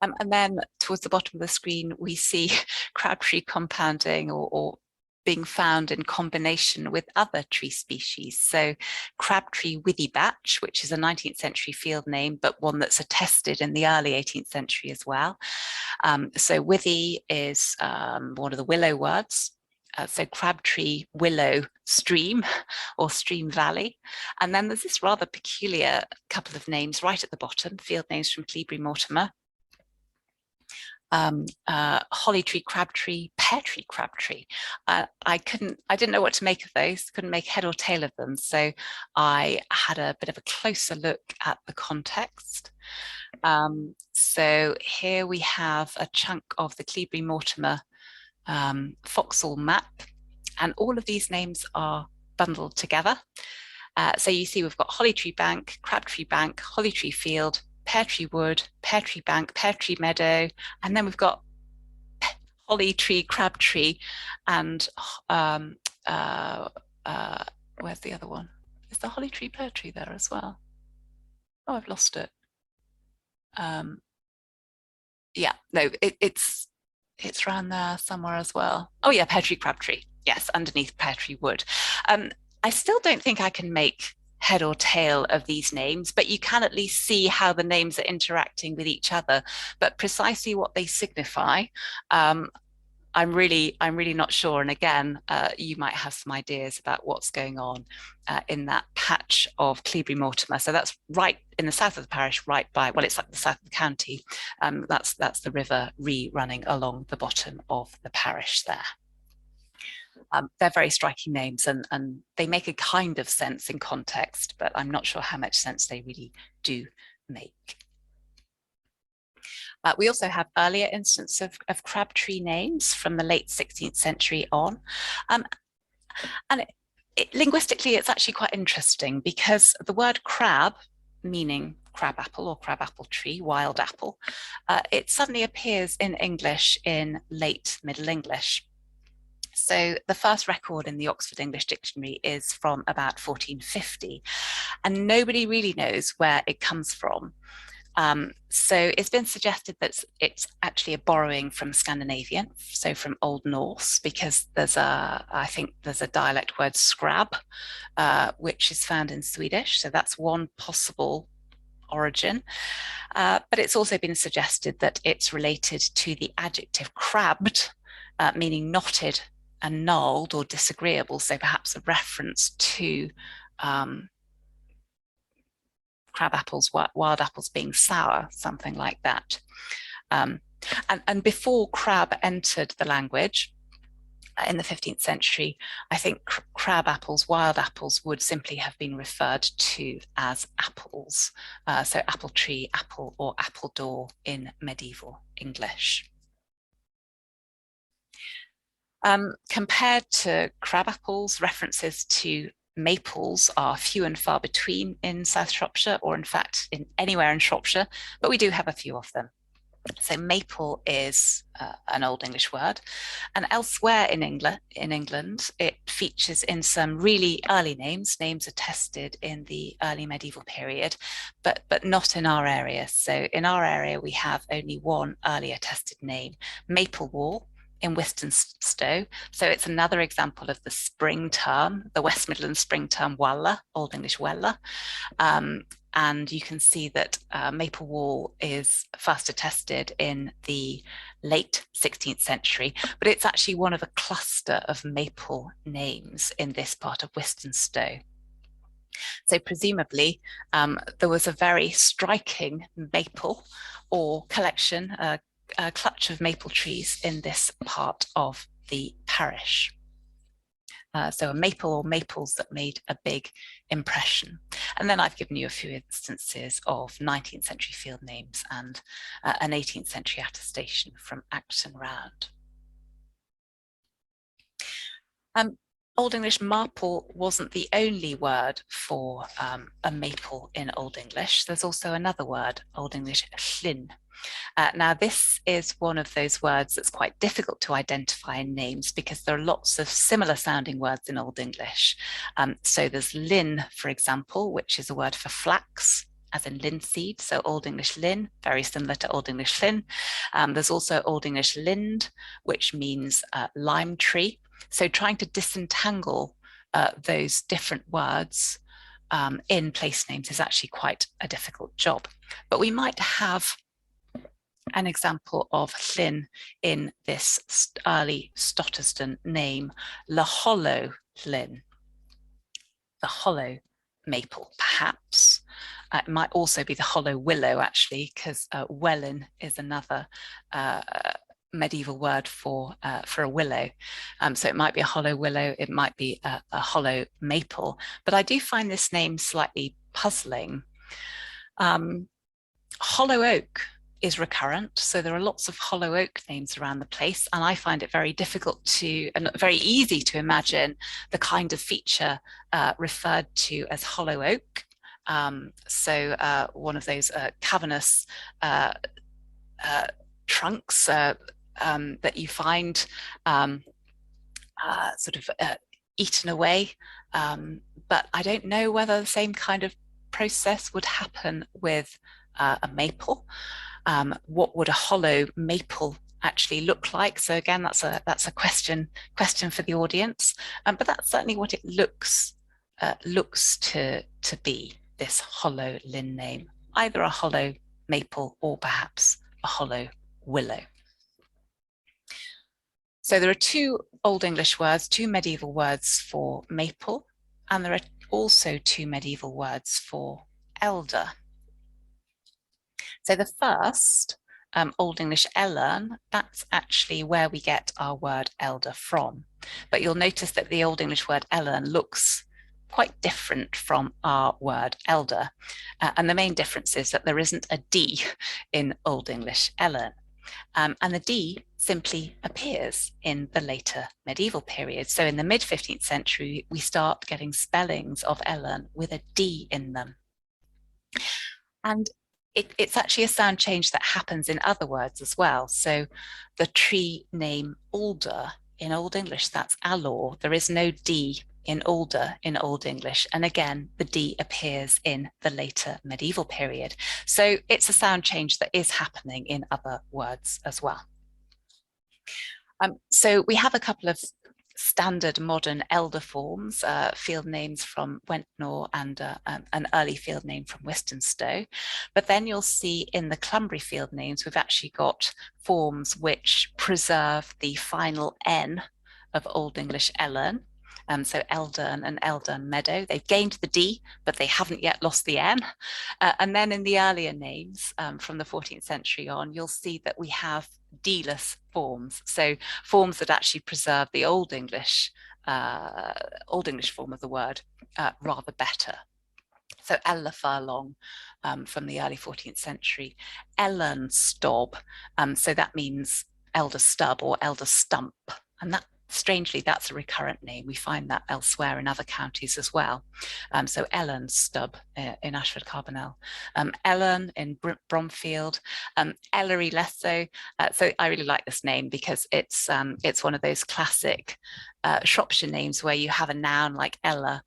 And then towards the bottom of the screen, we see crabtree compounding or being found in combination with other tree species. So Crabtree Withybatch, which is a 19th century field name, but one that's attested in the early 18th century as well. So withy is one of the willow words. So Crabtree Willow Stream or Stream Valley. And then there's this rather peculiar couple of names right at the bottom, field names from Cleobury Mortimer. Holly tree crabtree, pear tree crabtree. I didn't know what to make of those, couldn't make head or tail of them. So I had a bit of a closer look at the context. So here we have a chunk of the Cleobury Mortimer Foxhall map, and all of these names are bundled together. So you see we've got Holly Tree Bank, Crabtree Bank, Holly Tree Field, Pear Tree Wood, Pear Tree Bank, Pear Tree Meadow, and then we've got Holly Tree, Crabtree, and where's the other one? Is the Holly Tree Pear Tree there as well? Oh, I've lost it. Yeah, no, it's around there somewhere as well. Oh yeah, Pear Tree, Crabtree. Yes, underneath Pear Tree Wood. I still don't think I can make head or tail of these names, but you can at least see how the names are interacting with each other. But precisely what they signify, I'm really not sure. And again, you might have some ideas about what's going on in that patch of Cleobury Mortimer. So that's right in the south of the parish, right by, well, it's like the south of the county. That's the River Ree running along the bottom of the parish there. They're very striking names, and they make a kind of sense in context, but I'm not sure how much sense they really do make. We also have earlier instances of crabtree names from the late 16th century on. And linguistically, it's actually quite interesting because the word crab, meaning crabapple or crabapple tree, wild apple, it suddenly appears in English in late Middle English. So the first record in the Oxford English Dictionary is from about 1450, and nobody really knows where it comes from. So it's been suggested that it's actually a borrowing from Scandinavian, so from Old Norse, because I think there's a dialect word scrab, which is found in Swedish. So that's one possible origin. But it's also been suggested that it's related to the adjective crabbed, meaning knotted and gnarled or disagreeable. So perhaps a reference to crab apples, wild apples being sour, something like that. And before crab entered the language in the 15th century, I think crab apples, wild apples would simply have been referred to as apples. So apple tree, apple, or apple door in medieval English. Compared to crab apples, references to maples are few and far between in South Shropshire, or in fact in anywhere in Shropshire, but we do have a few of them. So maple is an Old English word, and elsewhere in England, it features in some really early names attested in the early medieval period, but not in our area. So in our area, we have only one early attested name, Maple Wall, in Whistonstow. So it's another example of the spring term, the West Midlands spring term walla, Old English wella. And you can see that Maple Wall is first attested in the late 16th century, but it's actually one of a cluster of maple names in this part of Whistonstow. So presumably there was a very striking maple or collection, clutch of maple trees in this part of the parish. So a maple or maples that made a big impression. And then I've given you a few instances of 19th century field names and an 18th century attestation from Acton Round. Old English marple wasn't the only word for a maple in Old English. There's also another word, Old English llyn. Now, this is one of those words that's quite difficult to identify in names because there are lots of similar sounding words in Old English. So there's lin, for example, which is a word for flax, as in linseed. So Old English lin, very similar to Old English llyn. There's also Old English lind, which means lime tree. So trying to disentangle those different words in place names is actually quite a difficult job. But we might have an example of llyn in this early Stotterston name, the hollow llyn, the hollow maple, perhaps. It might also be the hollow willow, actually, because wellin is another medieval word for a willow. So it might be a hollow willow, it might be a hollow maple, but I do find this name slightly puzzling. Hollow oak is recurrent, so there are lots of hollow oak names around the place, and I find it very difficult to and very easy to imagine the kind of feature referred to as hollow oak. So one of those cavernous trunks that you find sort of eaten away, but I don't know whether the same kind of process would happen with a maple. What would a hollow maple actually look like? So again, that's a question for the audience, but that's certainly what it looks to be, this hollow llyn name, either a hollow maple or perhaps a hollow willow. So there are two Old English words, two medieval words for maple, and there are also two medieval words for elder. So the first, Old English ellern, that's actually where we get our word elder from. But you'll notice that the Old English word ellern looks quite different from our word elder. And the main difference is that there isn't a D in Old English ellern. And the D simply appears in the later medieval period. So in the mid-15th century, we start getting spellings of ellern with a D in them. And it's actually a sound change that happens in other words as well. So the tree name alder in Old English, that's alor. There is no D in alder in Old English. And again, the D appears in the later medieval period. So it's a sound change that is happening in other words as well. So we have a couple of standard modern elder forms, field names from Wentnor and an early field name from Westonstow. But then you'll see in the Clumbury field names, we've actually got forms which preserve the final N of Old English ellern. So Eldern and Eldern Meadow, they've gained the D, but they haven't yet lost the N. And then in the earlier names from the 14th century on, you'll see that we have D-less forms. So forms that actually preserve the Old English form of the word rather better. So Ella furlong from the early 14th century, Ellern stob. So that means elder stub or elder stump. And that, strangely, that's a recurrent name. We find that elsewhere in other counties as well. So Ellern stub in Ashford Carbonell, Ellern in Bromfield, Ellery less so. So I really like this name because it's one of those classic Shropshire names where you have a noun like Ella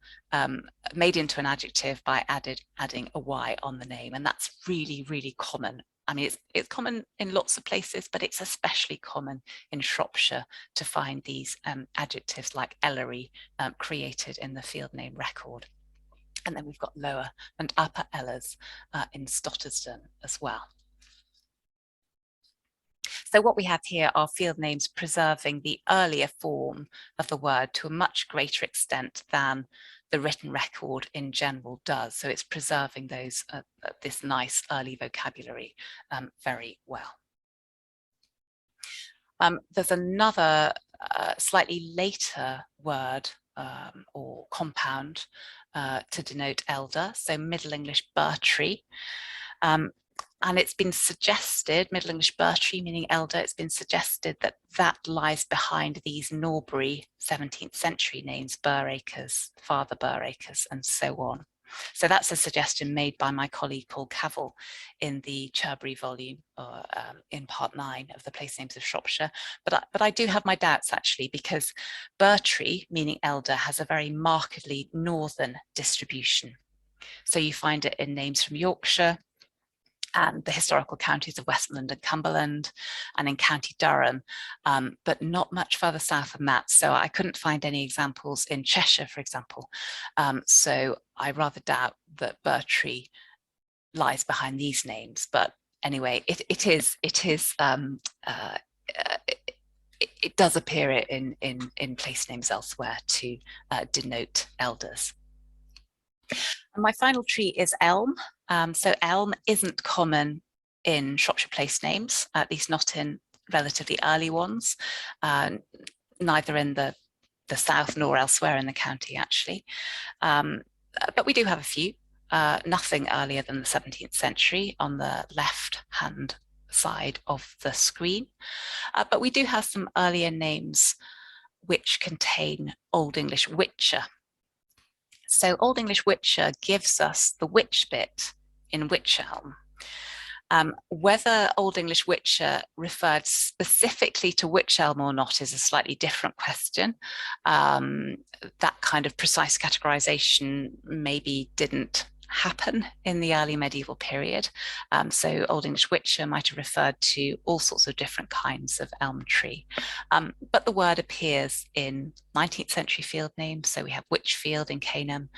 made into an adjective by adding a Y on the name, and that's really, really common. I mean, it's common in lots of places, but it's especially common in Shropshire to find these adjectives like Ellery created in the field name record. And then we've got lower and upper Ellers in Stotterston as well. So what we have here are field names preserving the earlier form of the word to a much greater extent than the written record in general does. So it's preserving those this nice early vocabulary very well. There's another slightly later word or compound to denote elder, so Middle English Bertree. And it's been suggested, Middle English Bertree meaning elder, it's been suggested that that lies behind these Norbury 17th century names, Buracres, Father Buracres, and so on. So that's a suggestion made by my colleague Paul Cavell in the Cherbury volume, in part 9 of the Place Names of Shropshire. But I do have my doubts actually, because Bertree, meaning elder, has a very markedly northern distribution. So you find it in names from Yorkshire and the historical counties of Westmoreland and Cumberland, and in County Durham, but not much further south than that. So I couldn't find any examples in Cheshire, for example. So I rather doubt that Bertree lies behind these names. But anyway, it does appear in place names elsewhere to denote elders. And my final tree is elm. So elm isn't common in Shropshire place names, at least not in relatively early ones, neither in the south nor elsewhere in the county actually. But we do have a few, nothing earlier than the 17th century on the left-hand side of the screen. But we do have some earlier names which contain Old English witcher. So Old English witcher gives us the witch bit in wych elm. Whether Old English witcher referred specifically to wych elm or not is a slightly different question. That kind of precise categorization maybe didn't happen in the early medieval period. So Old English witcher might have referred to all sorts of different kinds of elm tree. But the word appears in 19th century field names. So we have Witchfield in Canham,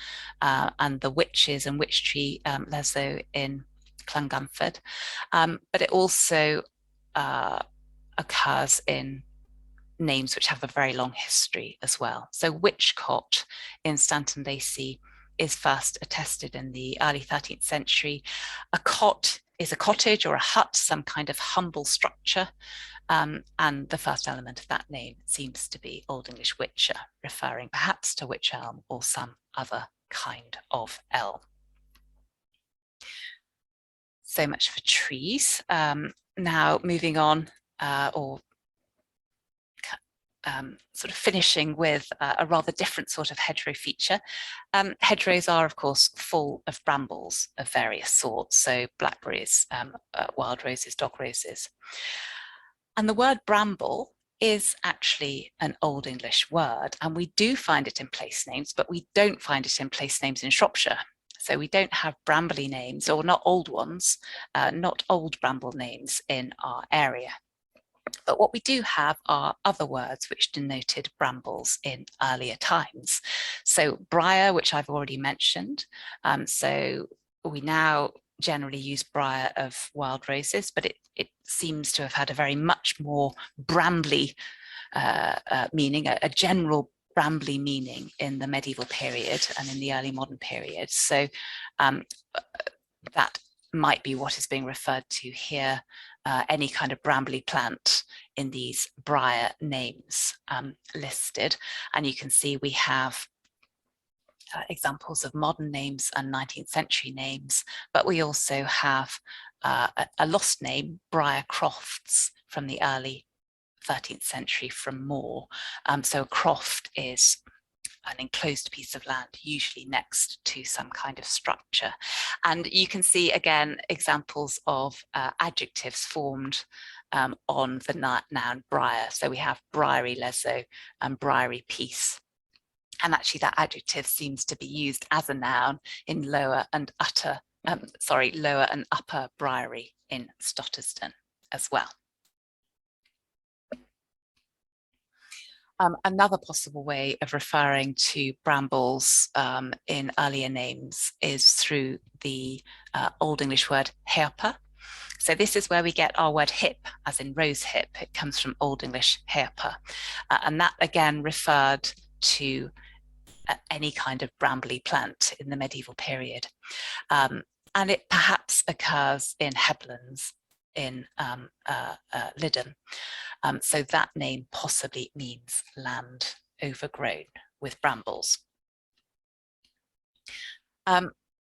and the witches and witch tree leso in Clungunford. But it also occurs in names which have a very long history as well. So Witchcott in Stanton-Lacey is first attested in the early 13th century. A cot is a cottage or a hut, some kind of humble structure. And the first element of that name seems to be Old English witcher, referring perhaps to wych elm or some other kind of elm. So much for trees. Now moving on, sort of finishing with a rather different sort of hedgerow feature. Hedgerows are, of course, full of brambles of various sorts, so blackberries, wild roses, dog roses. And the word bramble is actually an Old English word, and we do find it in place names, but we don't find it in place names in Shropshire. So we don't have brambly names, or not old ones, not old bramble names in our area. But what we do have are other words which denoted brambles in earlier times. So briar, which I've already mentioned. So we now generally use briar of wild roses, but it seems to have had a very much more brambly meaning, a general brambly meaning in the medieval period and in the early modern period. So that might be what is being referred to here, any kind of brambly plant in these briar names listed. And you can see we have examples of modern names and 19th century names, but we also have a lost name, Briar Crofts, from the early 13th century from Moore. So a croft is an enclosed piece of land, usually next to some kind of structure. And you can see again examples of adjectives formed on the noun briar. So we have briery leso and briery piece. And actually that adjective seems to be used as a noun in lower and upper briery in Stotterston as well. Another possible way of referring to brambles in earlier names is through the Old English word herpa. So this is where we get our word hip, as in rose hip. It comes from Old English herpa. And that again referred to any kind of brambly plant in the medieval period. And it perhaps occurs in headlands in Lyddon. So that name possibly means land overgrown with brambles.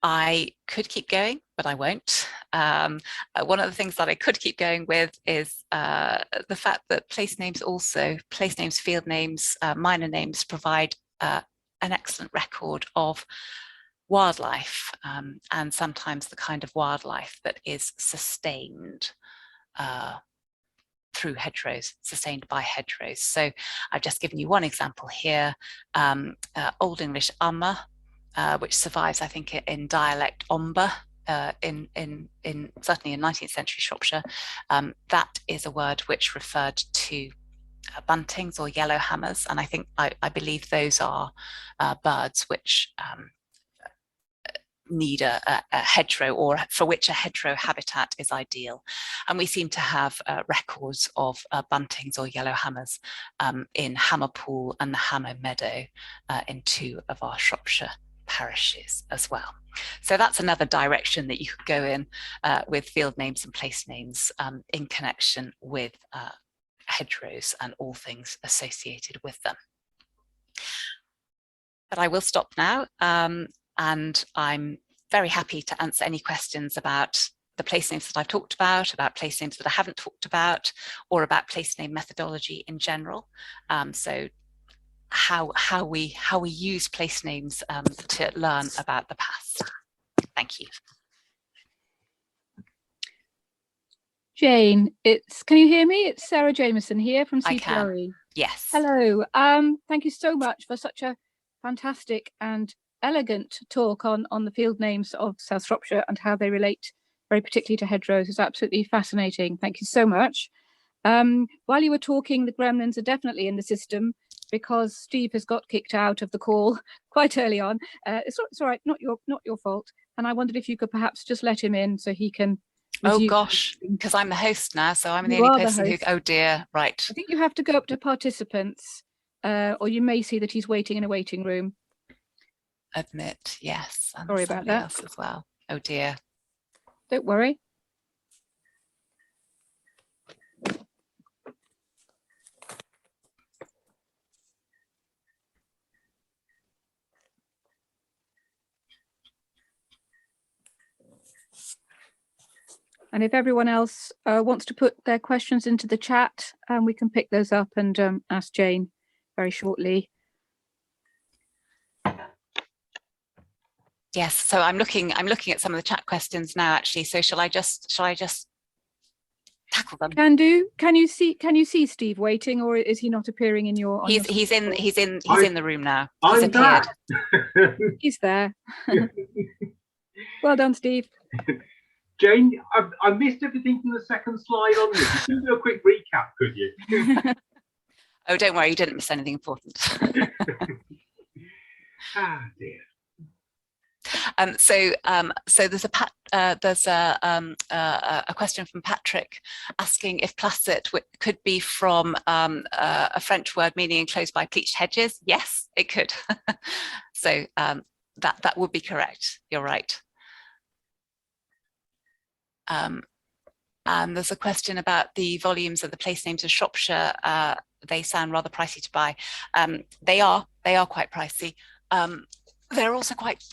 I could keep going, but I won't. One of the things that I could keep going with is the fact that place names, field names, minor names provide an excellent record of wildlife, and sometimes the kind of wildlife that is sustained through hedgerows, sustained by hedgerows. So I've just given you one example here, Old English ummer, which survives, I think, in dialect omber, in certainly in 19th century Shropshire. That is a word which referred to buntings or yellowhammers, and I believe those are birds which need a hedgerow, or for which a hedgerow habitat is ideal. And we seem to have records of buntings or yellowhammers in Hammerpool and the Hammer Meadow in 2 of our Shropshire parishes as well. So that's another direction that you could go in with field names and place names in connection with hedgerows and all things associated with them. But I will stop now, and I'm very happy to answer any questions about the place names that I've talked about place names that I haven't talked about, or about place name methodology in general. So how we use place names to learn about the past. Thank you. Jane, can you hear me? It's Sarah Jameson here from CPRE. I can. Yes. Hello. Thank you so much for such a fantastic and elegant talk on the field names of South Shropshire and how they relate very particularly to hedgerows. It's absolutely fascinating. Thank you so much. While you were talking, the gremlins are definitely in the system, because Steve has got kicked out of the call quite early on. It's all right, not your fault. And I wondered if you could perhaps just let him in so he can resume. Oh gosh, because I'm the host now, so I'm the You only are the person who, host. oh dear, right. I think you have to go up to participants, or you may see that he's waiting in a waiting room. Admit, yes. And Sorry about that. else as well. Oh dear. Don't worry. And if everyone else wants to put their questions into the chat, we can pick those up and ask Jane very shortly. Yes, so I'm looking at some of the chat questions now, actually. So shall I just tackle them? Can you see Steve waiting, or is he not appearing in your? He's in the room now. He's I'm appeared. back. He's there. Well done, Steve. Jane, I missed everything from the second slide on this. You can do a quick recap, could you? Oh, don't worry, you didn't miss anything important. Ah, dear. So there's a question from Patrick asking if placet could be from a French word meaning enclosed by pleached hedges. Yes, it could. So that would be correct. You're right. And there's a question about the volumes of the place names of Shropshire. They sound rather pricey to buy. They are quite pricey. They're also quite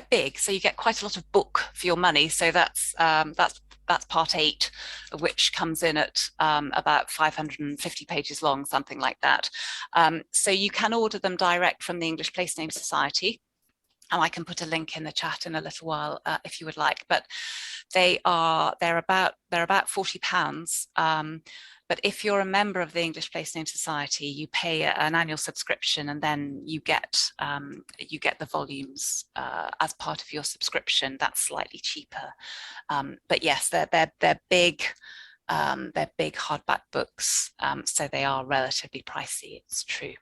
big, so you get quite a lot of book for your money. So that's part 8, which comes in at about 550 pages long, something like that. So you can order them direct from the English Place Name Society, and I can put a link in the chat in a little while if you would like. But they're about £40. But if you're a member of the English Place Name Society, you pay an annual subscription, and then you get the volumes as part of your subscription. That's slightly cheaper. But yes, they're big. They're big hardback books, so they are relatively pricey. It's true.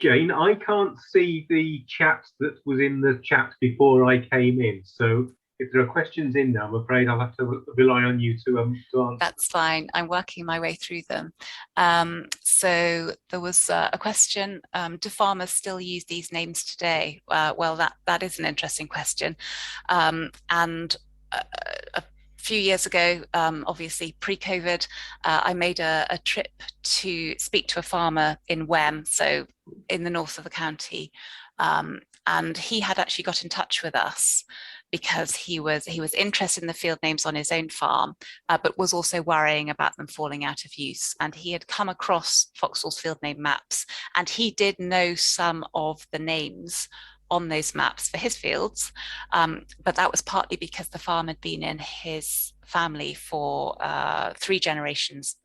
Jane, I can't see the chat that was in the chat before I came in. So if there are questions in there, I'm afraid I'll have to rely on you to answer. That's fine. I'm working my way through them. So there was a question, do farmers still use these names today? Well, that is an interesting question. And a few years ago, obviously pre-COVID, I made a trip to speak to a farmer in Wem, so in the north of the county. And he had actually got in touch with us because he was interested in the field names on his own farm, but was also worrying about them falling out of use. And he had come across Foxhall's field name maps, and he did know some of the names on those maps for his fields, but that was partly because the farm had been in his family for 3 generations.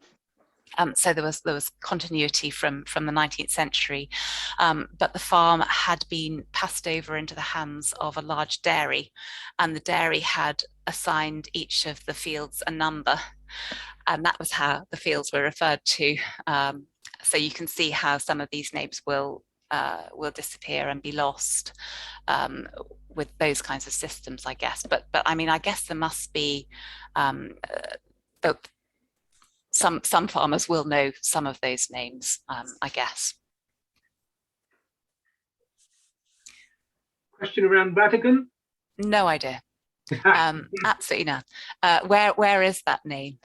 So there was continuity from the 19th century, but the farm had been passed over into the hands of a large dairy, and the dairy had assigned each of the fields a number, and that was how the fields were referred to. So you can see how some of these names will disappear and be lost with those kinds of systems, I guess. But I mean, I guess there must be some farmers will know some of those names, I guess. Question around Vatican? No idea. Absolutely none. Where is that name?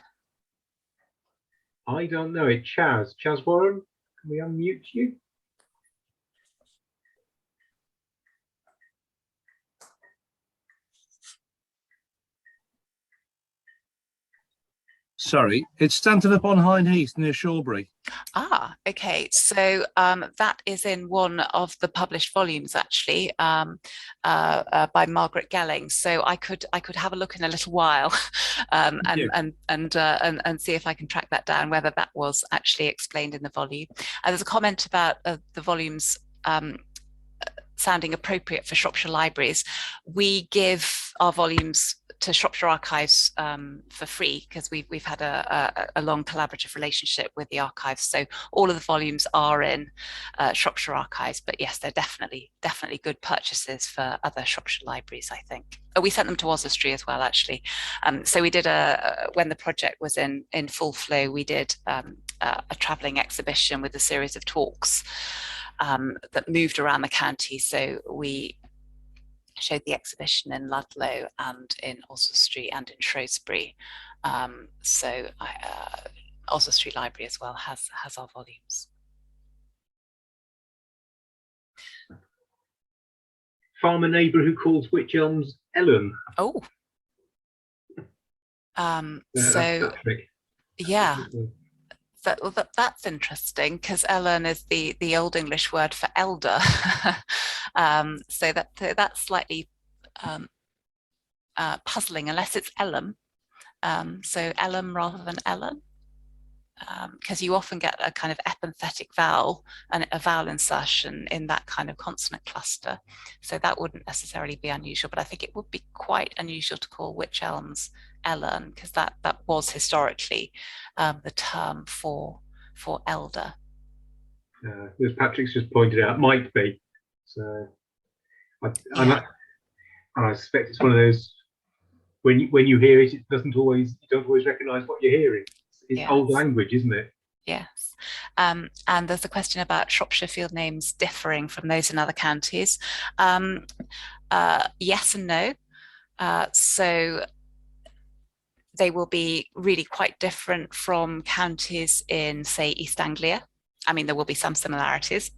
I don't know it. Chaz Warren, can we unmute you? Sorry, it's Stanton upon Hine Heath near Shawbury. Ah, okay. So that is in one of the published volumes, actually, by Margaret Gelling. So I could have a look in a little while, and see if I can track that down, whether that was actually explained in the volume. There's a comment about the volumes sounding appropriate for Shropshire libraries. We give our volumes to Shropshire Archives for free because we've had a long collaborative relationship with the archives. So all of the volumes are in Shropshire Archives, but yes, they're definitely good purchases for other Shropshire libraries, I think. We sent them to Oswestry as well, actually. So we did when the project was in full flow, we did a travelling exhibition with a series of talks that moved around the county. So we showed the exhibition in Ludlow and in Oswestry and in Shrewsbury. So Oswestry Library as well has our volumes. Farmer neighbour who calls wych elms Ellen. Oh. So yeah. That's interesting because Ellen is the Old English word for elder. So that's slightly puzzling, unless it's Ellum. So Ellum rather than Ellen, because you often get a kind of epenthetic vowel and a vowel insertion in that kind of consonant cluster. So that wouldn't necessarily be unusual, but I think it would be quite unusual to call wych elms Ellen, because that was historically the term for elder. As Patrick's just pointed out, might be. So I suspect it's one of those when you hear it, you don't always recognise what you're hearing. It's yes. Old language, isn't it? Yes. And there's a question about Shropshire field names differing from those in other counties. Yes and no. So they will be really quite different from counties in, say, East Anglia. I mean, there will be some similarities,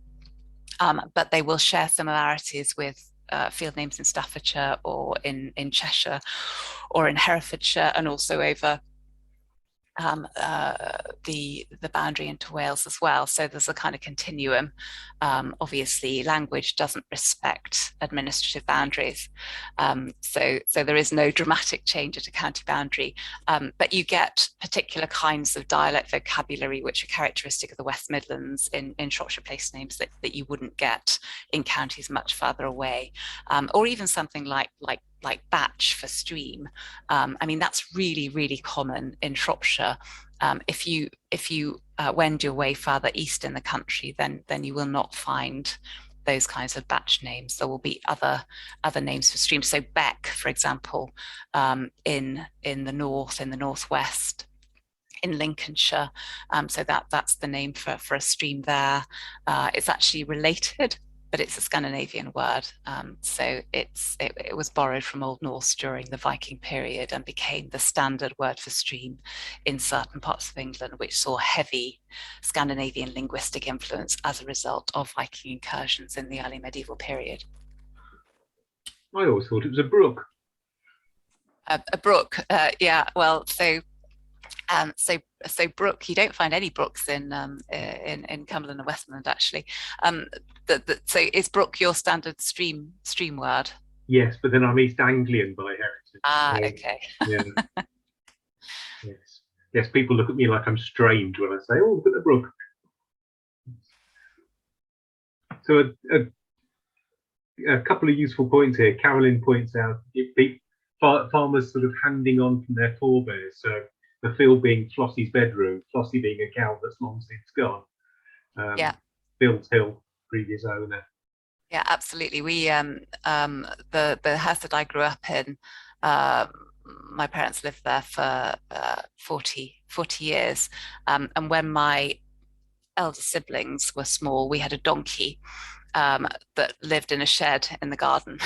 but they will share similarities with field names in Staffordshire or in Cheshire or in Herefordshire, and also over the boundary into Wales as well. So there's a kind of continuum. Obviously, language doesn't respect administrative boundaries. So there is no dramatic change at a county boundary, but you get particular kinds of dialect vocabulary which are characteristic of the West Midlands in Shropshire place names that you wouldn't get in counties much further away, or even something like batch for stream. I mean, that's really common in Shropshire. If you wend your way further east in the country, then you will not find those kinds of batch names. There will be other names for streams. So Beck, for example, in the north, in the northwest, in Lincolnshire. So that's the name for a stream there. It's actually related, but it's a Scandinavian word. So it was borrowed from Old Norse during the Viking period and became the standard word for stream in certain parts of England, which saw heavy Scandinavian linguistic influence as a result of Viking incursions in the early medieval period. I always thought it was a brook. A brook, yeah. Well, so brook, you don't find any brooks in Cumberland and Westmoreland, actually. So is brook your standard stream word? Yes, but then I'm East Anglian by heritage. Ah, okay. Yeah. Yes, people look at me like I'm strange when I say, "Oh, look at the brook." So a couple of useful points here. Carolyn points out farmers sort of handing on from their forebears. So the field being Flossie's bedroom, Flossie being a cow that's long since gone. Yeah. Bill's Hill, previous owner. Yeah, absolutely. We the house that I grew up in, my parents lived there for 40 years, and when my elder siblings were small, we had a donkey that lived in a shed in the garden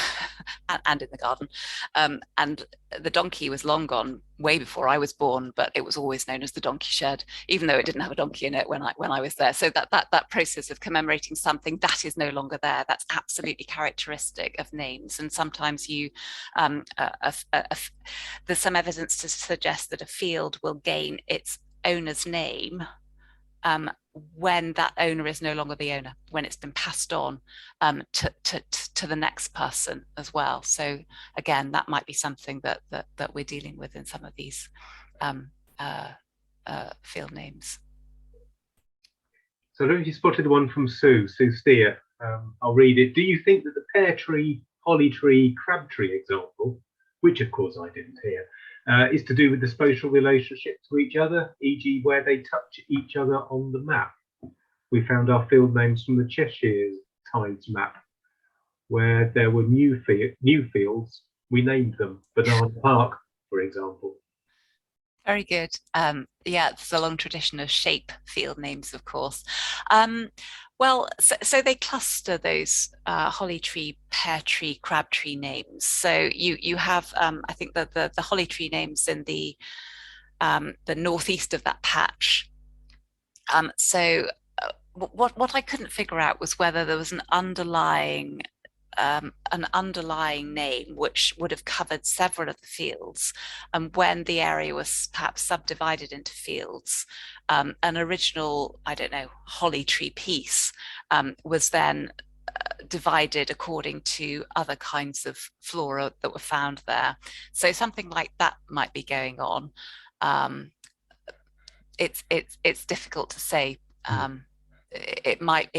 and in the garden, and the donkey was long gone way before I was born, but it was always known as the donkey shed, even though it didn't have a donkey in it when I was there. So that process of commemorating something that is no longer there, that's absolutely characteristic of names. And sometimes there's some evidence to suggest that a field will gain its owner's name when that owner is no longer the owner, when it's been passed on to the next person as well. So again, that might be something that we're dealing with in some of these field names. So I don't know if you spotted the one from Sue Steer. I'll read it. Do you think that the pear tree, holly tree, crab tree example, which of course I didn't hear, is to do with the spatial relationship to each other, e.g. where they touch each other on the map? We found our field names from the Cheshire Tides map, where there were new fields, we named them. Banana Park, for example. Very good. Yeah, there's a long tradition of shape field names, of course. Well, so they cluster those holly tree, pear tree, crab tree names. So you have, I think that the holly tree names in the northeast of that patch. So what I couldn't figure out was whether there was an underlying name which would have covered several of the fields, and when the area was perhaps subdivided into fields, an original, I don't know, holly tree piece was then divided according to other kinds of flora that were found there. So something like that might be going on. It's difficult to say. It might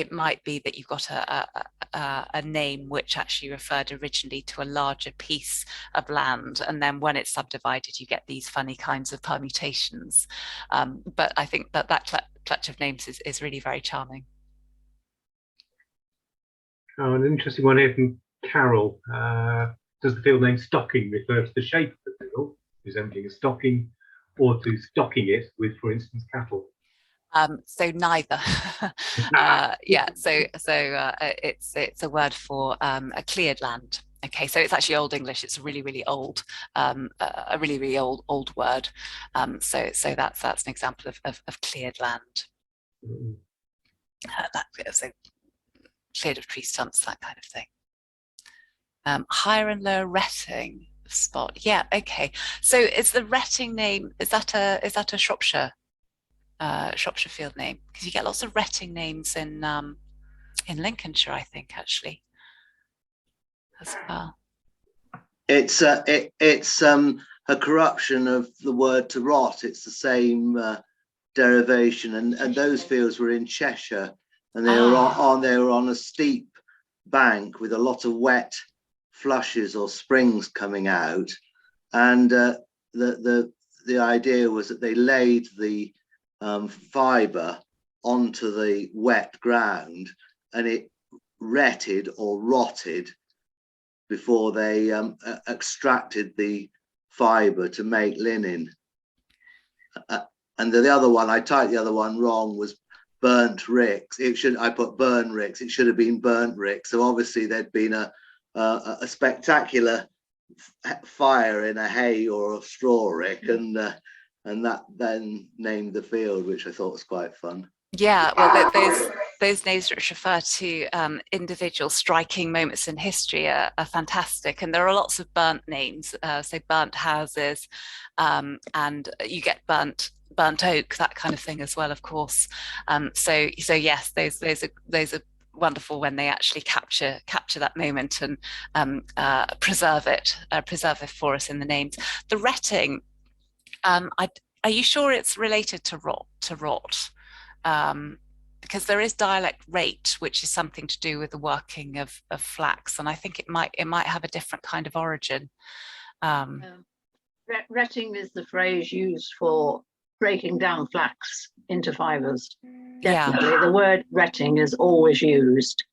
be that you've got a name which actually referred originally to a larger piece of land, and then when it's subdivided you get these funny kinds of permutations. But I think that clutch of names is really very charming. Oh, an interesting one here from Carroll. Does the field name stocking refer to the shape of the field, resembling a stocking, or to stocking it with, for instance, cattle? So neither. Yeah, so it's a word for a cleared land. Okay, so it's actually Old English. It's a really old, a really old word. So that's an example of cleared land. So cleared of tree stumps, that kind of thing. Higher and lower retting spot. Yeah, okay. So is the retting name, is that a Shropshire field name? Because you get lots of retting names in Lincolnshire, I think, actually, as well. It's a corruption of the word to rot. It's the same derivation, and those fields were in Cheshire, and they were on a steep bank with a lot of wet flushes or springs coming out, and the idea was that they laid the fibre onto the wet ground, and it retted or rotted before they extracted the fibre to make linen. And the other one, I typed the other one wrong, was burnt ricks. I put burn ricks. It should have been burnt ricks. So obviously there'd been a spectacular fire in a hay or a straw rick, and that then named the field, which I thought was quite fun. Yeah, well, those names which refer to individual striking moments in history are fantastic, and there are lots of burnt names. So burnt houses, and you get burnt oak, that kind of thing as well, of course. So yes, those are wonderful when they actually capture that moment and preserve it for us in the names. The retting, are you sure it's related to rot? Because there is dialect rate, which is something to do with the working of flax, and I think it might have a different kind of origin. Retting is the phrase used for breaking down flax into fibres. Definitely, yeah. The word retting is always used,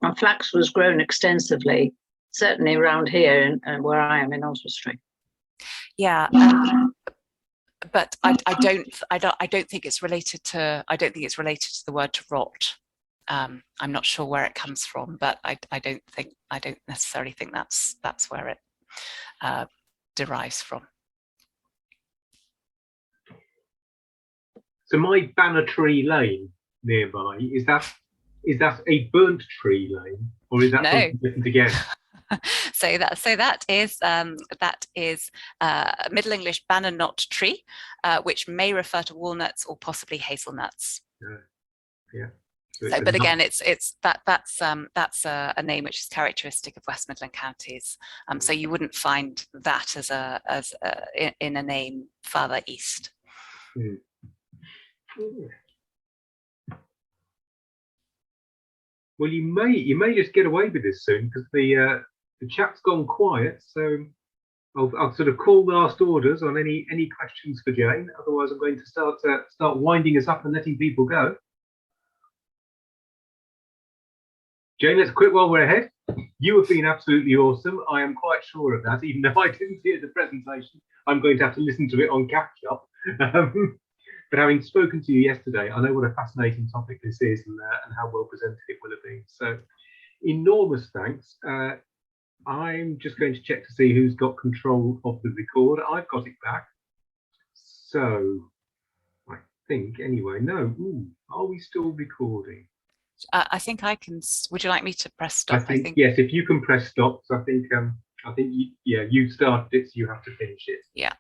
and flax was grown extensively, certainly around here and where I am in Oswestry. Yeah. But I don't think it's related to the word to rot. I'm not sure where it comes from, but I don't necessarily think that's where it derives from. So my banner tree lane nearby, is that a burnt tree lane, or is that something different again? So that is Middle English banner knot tree, which may refer to walnuts or possibly hazelnuts. Yeah. So, but again, that's a name which is characteristic of West Midland counties. So you wouldn't find that in a name farther east. Mm. Well, you may just get away with this soon, because the chat's gone quiet, so I'll sort of call last orders on any questions for Jayne. Otherwise, I'm going to start winding us up and letting people go. Jayne, let's quit while we're ahead. You have been absolutely awesome. I am quite sure of that, even though I didn't hear the presentation. I'm going to have to listen to it on catch up. But having spoken to you yesterday, I know what a fascinating topic this is, and how well presented it will have been. So, enormous thanks. I'm just going to check to see who's got control of the record. I've got it back. So, I think anyway. No. Ooh, are we still recording? I think I can. Would you like me to press stop? I think yes. If you can press stop, I think you started it, so you have to finish it. Yeah.